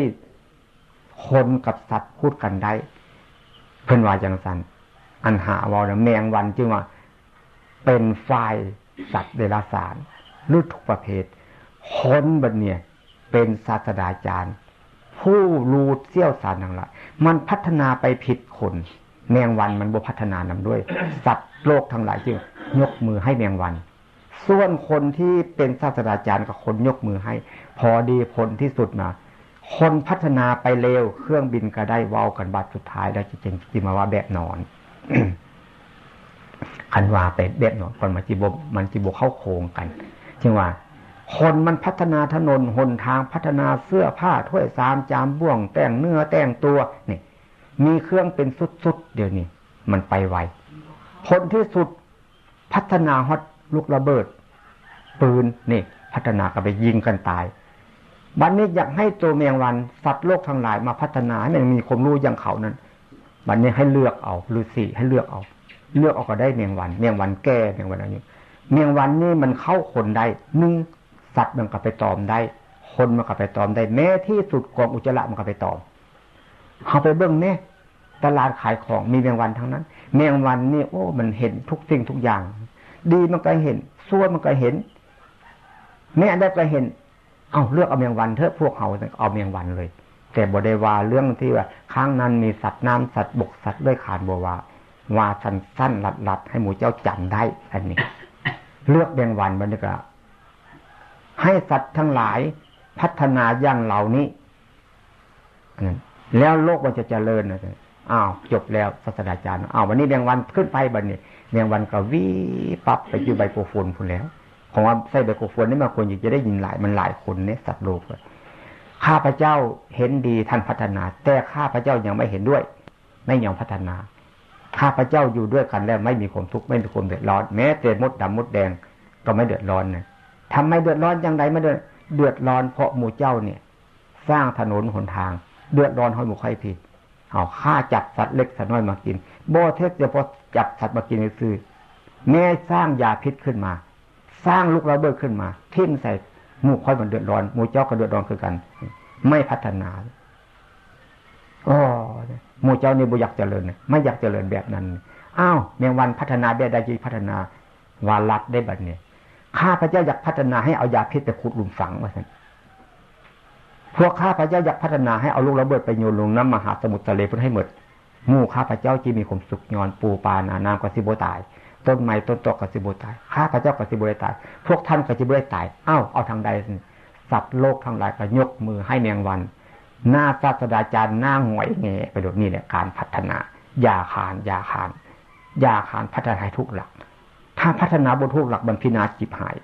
คนกับสัตว์พูดกันได้เพิ่นว่าจังซั่นอันหาว่าแมงวันจึงว่าเป็นฝ่ายสัตว์เดรัจฉานหรือทุกประเภทคนบัดเนี่ยเป็นศาสตราจารย์ผู้รู้เชี่ยวชาญทั้งหลายมันพัฒนาไปผิดคนแมงวันมันบ่พัฒนานำด้วย สัตว์โลกทั้งหลายจึงยกมือให้แมงวันส่วนคนที่เป็นศาสตราจารย์กับคนยกมือให้พอดีผลที่สุดมา คนพัฒนาไปเร็วเครื่องบินก็ได้เว้ากันบัดสุดท้ายแล้วจริงมาว่าแบบนอน คันว่าไปแบบนอนคนมันจิบเข้าโครงกันจึงว่าคนมันพัฒนาถนนหนทางพัฒนาเสื้อผ้าถ้วยสามจามบ่วงแต่งเนื้อแต่งตัวนี่มีเครื่องเป็นสุดๆเดี๋ยวนี้มันไปไวผลที่สุดพัฒนาฮอตลูกระเบิดปืนนี่พัฒนาก็ไปยิงกันตายบัดนี้อยากให้ตัวแมงวันสัตว์โลกทั้งหลายมาพัฒนาให้มันมีความรู้อย่างเขานั้นบัดนี้ให้เลือกเอาฤาษีให้เลือกเอาก็ได้แมงวันแก่แมงวันอะไรนี้แมงวันนี่มันเข้าคนได้1สัตว์มันก็ไปตอมได้คนมันก็ไปตอมได้แม้ที่สุดกองอุจจาระมันก็ไปตอมเอาไปเบิ่งแน่ตลาดขายของมีแมงวันทั้งนั้นแมงวันนี่โอ้มันเห็นทุกสิ่งทุกอย่างดีมันก็เห็นชั่วมันก็เห็นแม้ได้ก็เห็นเอาเลือกเอาแมงวันเถอะพวกเขาเอาแมงวันเลยแต่บ่ได้ว่าเรื่องที่ว่าข้างนั้นมีสัตว์น้ำสัตว์บกสัตว์เลื้อยคลานบ่ว่าสั้นๆลัดๆให้หมู่เจ้าจำได้อันนี้ เลือกแมงวันมันก็ให้สัตว์ทั้งหลายพัฒนาอย่างเหล่านี้แล้วโลกมันจะเจริญนะอ้าวจบแล้วศาสตราจารย์วันนี้แมงวันขึ้นไปบัดนี้แมงวันก็วิปับไปอยู่ไมโครโฟนพุ่นแล้วของว่าใส่ไมโครโฟนนี่มาควรจะได้ยินมันหลายคนเนี่ยสัตว์โลกข้าพเจ้าเห็นดีท่านพัฒนาแต่ข้าพเจ้ายังไม่เห็นด้วยไม่ยอมพัฒนาข้าพเจ้าอยู่ด้วยกันแล้วไม่มีความทุกข์ไม่มีความเดือดร้อนแม้แต่มดดำมดแดงก็ไม่เดือดร้อนนะทำไมเดือดร้อนอย่างไรไม่เดือดร้อนเพราะหมู่เจ้าเนี่ยสร้างถนนหนทางเดือดร้อนให้หมู่ใครผิดเอาฆ่าจับสัตว์เล็กสัตว์น้อยมากินบ่เทศเฉพาะจับสัตว์มากินซื้อแม่สร้างยาพิษขึ้นมาสร้างลูกระเบิดขึ้นมาทิ่มใส่หมู่ค่อยมันเดือดร้อนหมู่เจ้าก็เดือดร้อนคือกันไม่พัฒนาหมู่เจ้านี่บ่อยากเจริญไม่อยากเจริญแบบนั้นอ้าวแมงวันพัฒนาแบบใดจะพัฒนาวาลัดได้บัดนี้ข้าพเจ้าอยากพัฒนาให้เอายาพิษไปขุดหลุมฝังว่าซั่นพวกข้าพเจ้าอยากพัฒนาให้เอาลูกระเบิดไปโยนลงน้ำมหาสมุทรทะเลเพื่อให้หมดหมู่ข้าพเจ้าที่มีความสุขย้อนปูปลานาน้ำก็สิบ่ตายต้นไม้ต้นตอกก็สิบ่ตายข้าพเจ้าก็สิบ่ได้ตายพวกท่านก็สิบ่ได้ตายเอาทางใดสัตว์โลกทั้งหลายก็ยกมือให้แมงวันหน้าศาสตราจารย์หน้าหงอยแงไปโดดนี่แหละการพัฒนาอย่าขานพัฒนาให้ทุกหลักถ้าพัฒนาบนทุกหลักมันพินาศจิบหาย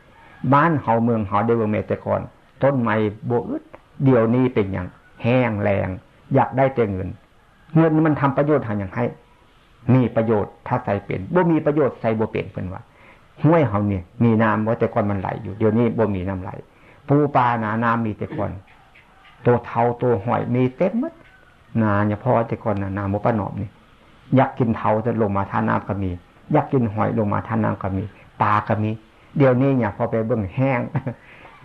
บ้านเฮาเมืองเฮาได้เมืองเมตก่อนต้นไม้บ่อึดเดี๋ยวนี้เป็นอย่างแห้งแรงอยากได้แต่เงินมันทำประโยชน์ทางอย่างให้มีประโยชน์ถ้าใส่เป็นบ่มีประโยชน์ใส่บ่เป็นเพิ่นว่าห้วยเฮาเนี่ยมีน้ำบ่แต่ก่อนมันไหลอยู่เดี๋ยวนี้บ่มีน้ำไหลปูปลาน้ำมีแต่ก่อนตัวเทาตัวหอยมีเต็มหมดนาเนี่ยพอแต่ก่อนนาหมูปลาหนอมนี่อยากกินเทาจะลงมาทานน้ำก็มีอยากกินหอยลงมาทานน้ำก็มีปลาก็มีเดี๋ยวนี้เนี่ยพอไปเบิ่งแห้ง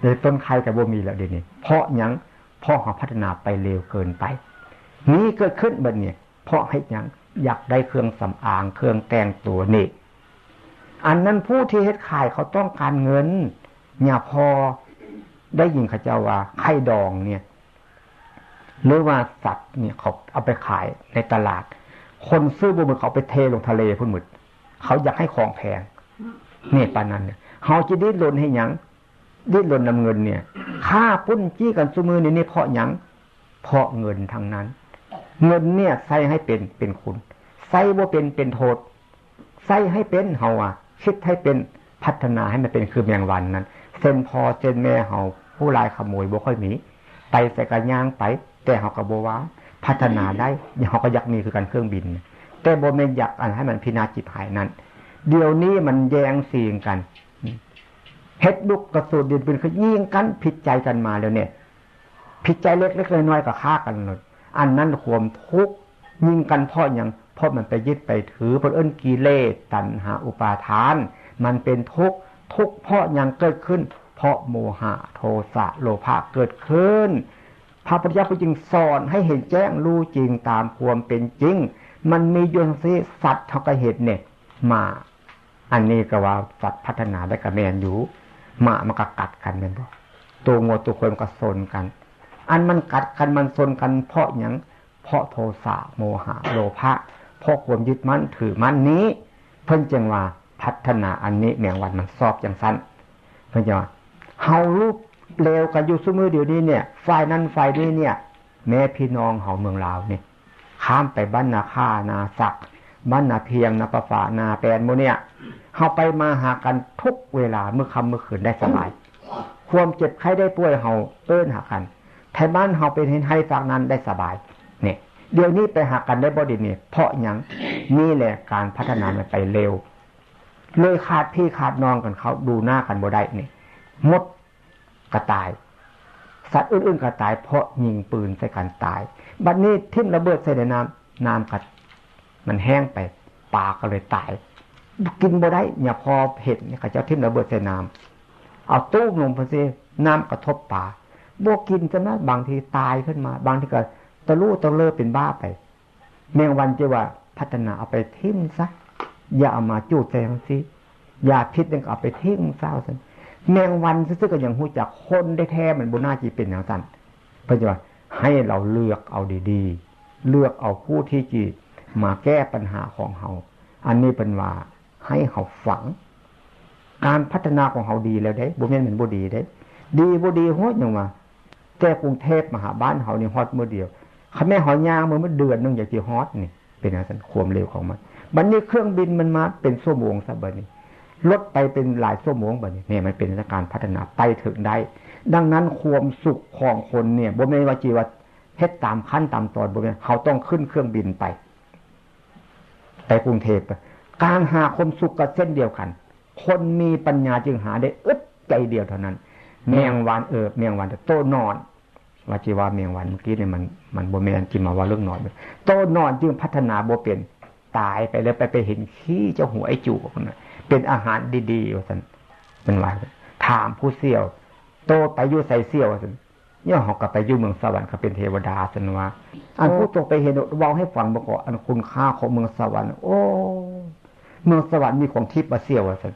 เดี๋ยวต้นไข่กับบ่มีแล้วเดี๋ยวนี้เพราะหยังเพราะเขาพัฒนาไปเร็วเกินไปนี่เกิดขึ้นบัดนี้เพราะให้หยังอยากได้เครื่องสำอางเครื่องแต่งตัวนี่อันนั้นผู้ที่เฮ็ดขายเขาต้องการเงินเนี่ยพอได้ยินเขาเจ้าว่าไข่ดองเนี่ยหรือว่าสัตว์เนี่ยเขาเอาไปขายในตลาดคนซื้อบ่มือเขาไปเทลงทะเลพุ่นหมดเขาอยากให้ของแพงนี่ปานนั้นเนี่ยเฮาจะดิ้นรนให้หยังดิ้นรนนำเงินเนี่ยค่าปุ้นจี้กันซุมื้อนี่เพราะหยังเพราะเงินทั้งนั้นเงินเนี่ยใส่ให้เป็นคุณใส่บ่เป็นโทษใส่ให้เป็นเฮาคิดให้เป็นพัฒนาให้มันเป็นคือแมงวันนั้นเส้นพอเส้นแม่เฮาผู้ลายขโมยบ่ค่อยมีไปใส่กระย่างไปแต่เฮาก็บ่ว่าพัฒนาได้เฮาก็อยากมีคือกันเครื่องบินแต่บ่แม่นอยากให้มันพินาศจิบหายนั้นเดี๋ยวนี้มันแย่งซีงกันเฮ็ดลูกกระสุนดินปืนคือยิงกันผิดใจกันมาแล้วเนี่ยผิดใจเล็กๆน้อยๆก็ฆ่ากันเลยอันนั้นความทุกข์ยิงกันเพราะหยังเพราะมันไปยึดไปถือเพราะเอิ้นกิเลสตัณหาอุปาทานมันเป็นทุกข์เพราะหยังเกิดขึ้นเพราะโมหะโทสะโลภะเกิดขึ้นพระพุทธเจ้าจึงสอนให้เห็นแจ้งรู้จริงตามความเป็นจริงมันมีอยู่ที่สัตว์เท่ากับเหตุเนี่ยมาอันนี้ก็ว่าสัตว์พัฒนาได้กับแมนอยู่หมามันก็กัดกันแม่นบ่ตัวงัวตัวควายมันก็ซนกันอันมันกัดกันมันซนกันเพราะหยังเพราะโทสะโมหะโลภะเพราะความยึดมั่นถือมั่นนี้เพิ่นจึงว่าพัฒนาอันนี้แมงวันมันซอบจังซั่นเพิ่นจะว่าเฮา เลวกันอยู่ซุมื้อเดี๋ยวนี้เนี่ยฝ่ายนั้นฝ่ายนี้เนี่ยแม่พี่น้องเฮาเมืองลาวเนี่ยข้ามไปบ้านนาค่านาสักบ้านนาเพียงนาประฝานาแปนโมเนี่ยเฮาไปมาหากันทุกเวลาเมื่อค่ำเมื่อคืนได้สบายความเจ็บไข้ได้ป่วยเฮาเอิ้นหากันไทบ้านเฮาเป็นเห็นให้ฝากนั้นได้สบายเนี่ยเดี๋ยวนี้ไปหากันได้บ่ดีนี่เพราะหยังนี่แหละการพัฒนามันไปเร็วเลยขาดพี่ขาดน้องกันเขาดูหน้ากันบ่ได้นี่มดกระตายสัตว์อื่นๆกระตายเพราะยิงปืนใส่กันตายบัดนี้ทิ่มระเบิดใส่ในน้ำกัดมันแห้งไปปลาก็เลยตายกินบ่ได้อย่าพอเห็ดเนี่ยเขาจะทิ่มระเบิดใส่น้ำเอาตู้ลงไปสิน้ำกระทบปลาบ่กินจะนะบางทีตายขึ้นมาบางทีก็ตะลู่ตะเลิเป็นบ้าไปแมงวันจะว่าพัฒนาเอาไปทิ้งซะอย่าเอามาจูดใส่ทั้งสิอย่าพิษยังเอาไปทิ้งเศร้าซะแมงวันซื่อๆก็ยังหูจักคนได้แท้มันบ่น่าจีเป็นอย่างนั้นเพราะว่าให้เราเลือกเอาดีๆเลือกเอาผู้ที่จีมาแก้ปัญหาของเฮาอันนี้เป็นว่าให้เฮาฝังการพัฒนาของเฮาดีแล้วได้บ่แม่นมันบ่ดีได้ดีบ่ดีฮอดหยังว่าแต่กรุงเทพมหาบ้านเฮานี่ฮอดมื้อเดียวคันแม่เฮาย่างมื้อเดือนนึงอยากสิฮอดนี่เป็นจังซั่นความเร็วของมันบัดนี้เครื่องบินมันมาเป็นชั่วโมงซะบัดนี้ลดไปเป็นหลายชั่วโมงบัดนี้เนี่ยมันเป็นการพัฒนาไปถึงได้ดังนั้นความสุขของคนเนี่ยบ่แม่นว่าจีว่าเฮ็ดตามขั้นตามตอนบ่แม่นเขาต้องขึ้นเครื่องบินไปกรุงเทพการหาความสุขก็เส้นเดียวกันคนมีปัญญาจึงหาได้อึดใจเดียวเท่านั้นแมงวันแมงวันโตนอนว่าจีว่าแมงวันเมื่อกี้เนี่ยมันบ่แม่นจิมาว่าเรื่องนอนโตนอนจึงพัฒนาบ่เป็นตายไปแล้วไปเห็นขี้เจ้าหัวไอ้จู่คนนั้นเป็นอาหารดีๆว่าซั่นเป็นว่าถามผู้เสี่ยวโตไปอยู่ใส่เสี่ยวว่าซั่นย่อเฮาก็ไปอยู่เมืองสวรรค์ก็เป็นเทวดาซั่นว่าอันผู้ตกไปเห็นเว้าให้ฟังบ่ก็อันคุณค่าของเมืองสวรรค์โอ้เมืองสวรรค์มีของทิพย์ว่าเสี่ยวว่าซั่น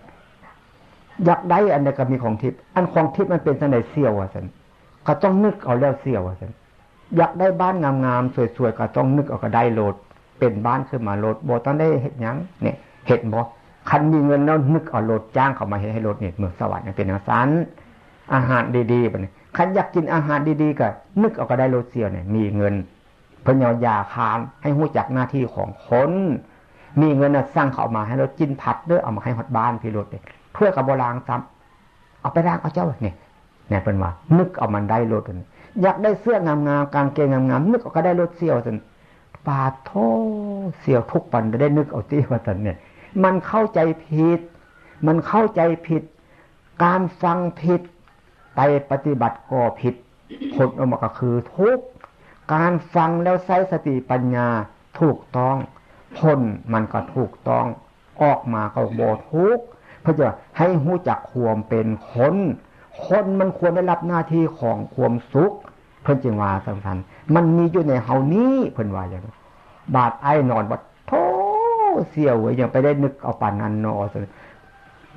อยากได้อันใดก็มีของทิพย์อันของทิพย์มันเป็นจังได๋เสี่ยวว่าซั่นก็ต้องนึกเอาแล้วเสี่ยวว่าซั่นอยากได้บ้านงามๆสวยๆก็ต้องนึกเอาก็ได้โลดเป็นบ้านขึ้นมาโลดบ่ต้องได้เฮ็ดหยังเนี่ยเฮ็ดบ่คันมีเงินแล้วนึกเอาโลดจ้างเขามาให้โลดเนี่ยเมืองสวรรค์เป็นจังซั่นอาหารดีๆบัดนี้คันอยากกินอาหารดีๆก็นึกเอาก็ได้โลดเสี่ยวเนี่ยมีเงินเพิ่นเอายาคานให้ฮู้จักหน้าที่ของคนมีเงินน่ะสั่งเขามาให้เรากินผัดเด้อเอามาให้ฮอดบ้านพี่โลดเด้ถ้วยก็บ่ล้างซ้ำเอาไปล้างเอาเจ้าเนี่ยเพิ่นว่านึกเอามันได้โลดอยากได้เสื้องามๆกางเกงงามๆนึกเอาก็ได้โลดเสี่ยวซั่นปาโธเสี่ยวทุกปันได้นึกเอาติว่าซั่นเนี่ยมันเข้าใจผิดการฟังผิดไปปฏิบัติก็ผิดผลออกมาก็คือทุกข์การฟังแล้วใช้สติปัญญาถูกต้องผลมันก็ถูกต้องออกมาก็บ่ทุกข์เพื่อจะให้รู้จักความเป็นคนมันควรได้รับหน้าที่ของความสุขเพิ่นจึงว่าสำคัญมันมีอยู่ในเฮานี้เพิ่นว่าอย่างนั้นบาดไอ้นอนบ่โธ่เสี่ยวเว้ยยังไปได้นึกเอาปานนั้นเนาะซั่น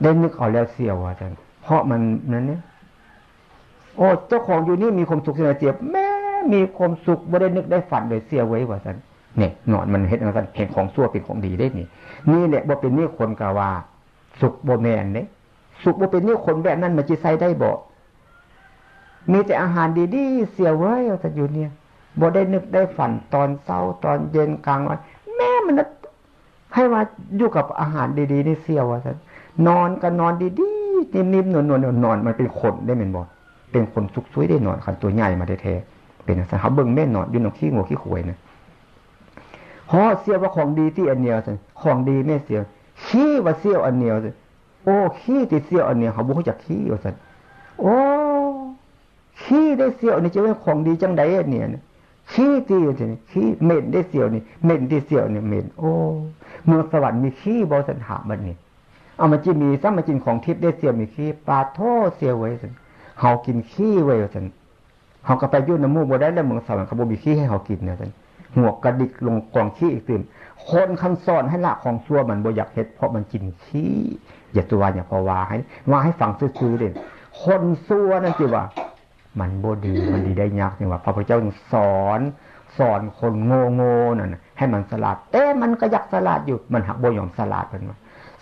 ได้นึกเอาแล้วเสี่ยวว่าซั่นเพราะมันนั้นเนี่ยโอ้เจ้าของอยู่นี่มีความสุขสินะเจี๊ยบแม่มีความสุขบ่ได้นึกได้ฝันเลยเสียไว้ว่าซั่นเนี่ยนอนมันเฮ็ดจังซั่นเห็นของชั่วเป็นของดีได้นี่แหละบ่เป็นนี่คนก็ว่าสุขบ่แม่นเด้สุขบ่เป็นนี่คนแบบนั้นมันสิใส่ได้บ่มีแต่อาหารดีๆเสียไว้ว่าซั่นอยู่เนี่ยบ่ได้นึกได้ฝันตอนเช้าตอนเย็นกลางวันแม่มันให้ว่าอยู่กับอาหารดีๆนี่เสียว่าซั่นนอนก็นอนดีๆนิ่มๆนวลๆนอนมันเป็นคนได้แม่นบ่เป็นคนสุขสวยได้นอนคันตัวใหญ่มาแท้ๆเป็นจังซั่นเฮาเบิ่งแม่นอนอยู่นอกขี้งัวขี้ขวยนะฮอเสียว่าของดีที่อันเดียวซั่นของดีแม่เสียขี้ว่าเสียวอันเดียวซั่นโอ้ขี้ที่เสียวอันเดียวเฮาบ่รู้จักขี้ว่าซั่นโอ้ขี้ได้เสียวนี่จะเป็นของดีจังได๋เนี่ยขี้ที่ซั่นขี้เหม็นได้เสียวนี่เหม็นที่เสียวนี่เหม็นโอ้เมืองสวรรค์มีขี้บ่ซั่นถามบัดนี้เอามาจิมีซ้ำมาจินของทิพย์ได้เสียวมีขี้ปาโธเสียวไว้ซั่นเฮากินขี้ไว้ว่าซั่นเฮาก็ไปอยู่น้ำมูกบ่ได้แล้วเมืองสวรรค์เขาบ่มีขี้ให้เฮากินเนี่ยซั่นหัวกระดิกลงกองขี้อีกตื่นคนคันสอนให้ละของชั่วมันบ่อยากเฮ็ดเพราะมันกินขี้อย่าตัวอย่าพอว่าให้ฟังซื่อๆเด้คนชั่วนั่นสิว่ามันบ่ดีมันดีได้ยากนี่ว่าพระพุทธเจ้าสอนคนโง่ๆนั่นให้มันฉลาดมันก็อยากฉลาดอยู่มันหักบ่ยอมฉลาดเพิ่นว่า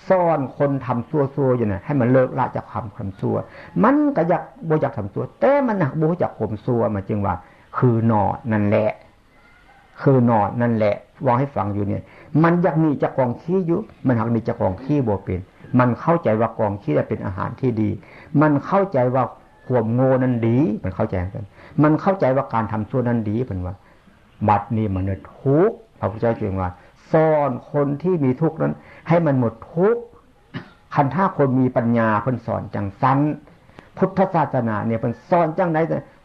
ซ่อนคนทำซัวๆอยู่น่ะให้มันเลิกละจากความซัวมันก็อยากบ่อยากทำซัวแต่มันหนักบ่อยากข่มซัวมันจึงว่าคือนอนั่นแหละคือนอนั่นแหละวางให้ฟังอยู่เนี่ยมันอยากหนีจากกองขี้อยู่มันหักหนีจากกองขี้บ่เป็นมันเข้าใจว่ากองขี้เป็นอาหารที่ดีมันเข้าใจว่าความโง่นั้นดีมันเข้าใจกันมันเข้าใจว่าการทำชั่วนั้นดีเป็นว่าบัดนี้มันทุกข์พระพุทธเจ้าจึงว่าสอนคนที่มีทุกข์นั้นให้มันหมดทุกข์คันถ้าคนมีปัญญาเพิ่นสอนจังซั้นพุทธศาสนาเนี่ยเพิ่นสอนจังได๋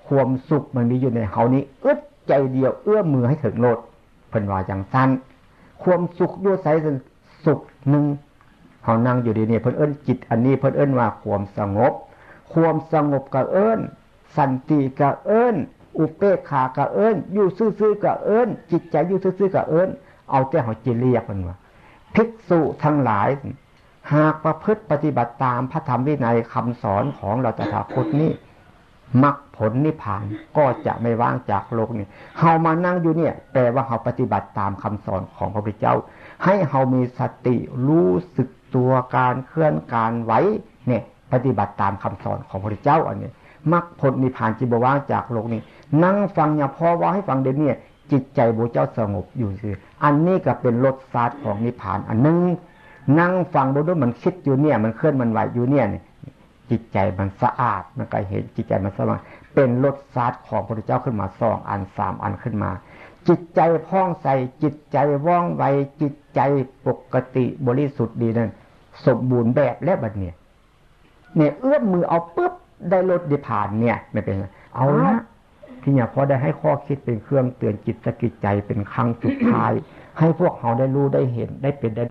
ความสุขมันมีอยู่ในเฮานี้อึดใจเดียวเอื้อมมือให้ถึงโลดเพิ่นว่าจังซั้นความสุขอยู่ไสสุขนึงเฮานั่งอยู่ดีนี่เพิ่นเอิ้นจิตอันนี้เพิ่นเอิ้นว่าความสงบความสงบก็เอิ้นสันติก็เอิ้นอุเบกขาก็เอิ้นอยู่ซื่อๆก็เอิ้นจิตใจอยู่ซื่อๆก็เอิ้นเอาแต่เฮาจิเรียกเพิ่นว่าภิกษุทั้งหลายหากประพฤติปฏิบัติตามพระธรรมวินัยคำสอนของเราตถาคตนี้มรรคผลนิพพานก็จะไม่ว่างจากโลกนี้เฮามานั่งอยู่เนี่ยแปลว่าเฮาปฏิบัติตามคำสอนของพระพุทธเจ้าให้เฮามีสติรู้สึกตัวการเคลื่อนการไหวเนี่ยปฏิบัติตามคำสอนของพระพุทธเจ้าอันนี้มรรคผลนิพพานจิบ่ว่างจากโลกนี้นั่งฟังอย่าพอว่าให้ฟังเดี๋ยวนี้จิตใจพระเจ้าสงบอยู่ซื่ออันนี้ก็เป็นรสชาติของนิพพานอันนึงนั่งฟังบ่ด้วยมันคิดอยู่เนี่ยมันเคลื่อนมันไหวอยู่เนี่ยจิตใจมันสะอาดมันก็เห็นจิตใจมันสว่างเป็นรสชาติของพระพุทธเจ้าขึ้นมา2อัน3อันขึ้นมาจิตใจพ่องใสจิตใจว่องไวจิตใจปกติบริสุทธิ์ดีนั่นสมบูรณ์แบบและบัดเนี่ยเอื้อมมือเอาปึ๊บได้รสนิพพานเนี่ยไม่เป็นเอาละที่เนี่ยพอได้ให้ข้อคิดเป็นเครื่องเตือนจิตสกิจใจเป็นครั้งสุดท้ายให้พวกเขาได้รู้ได้เห็นได้เป็นได้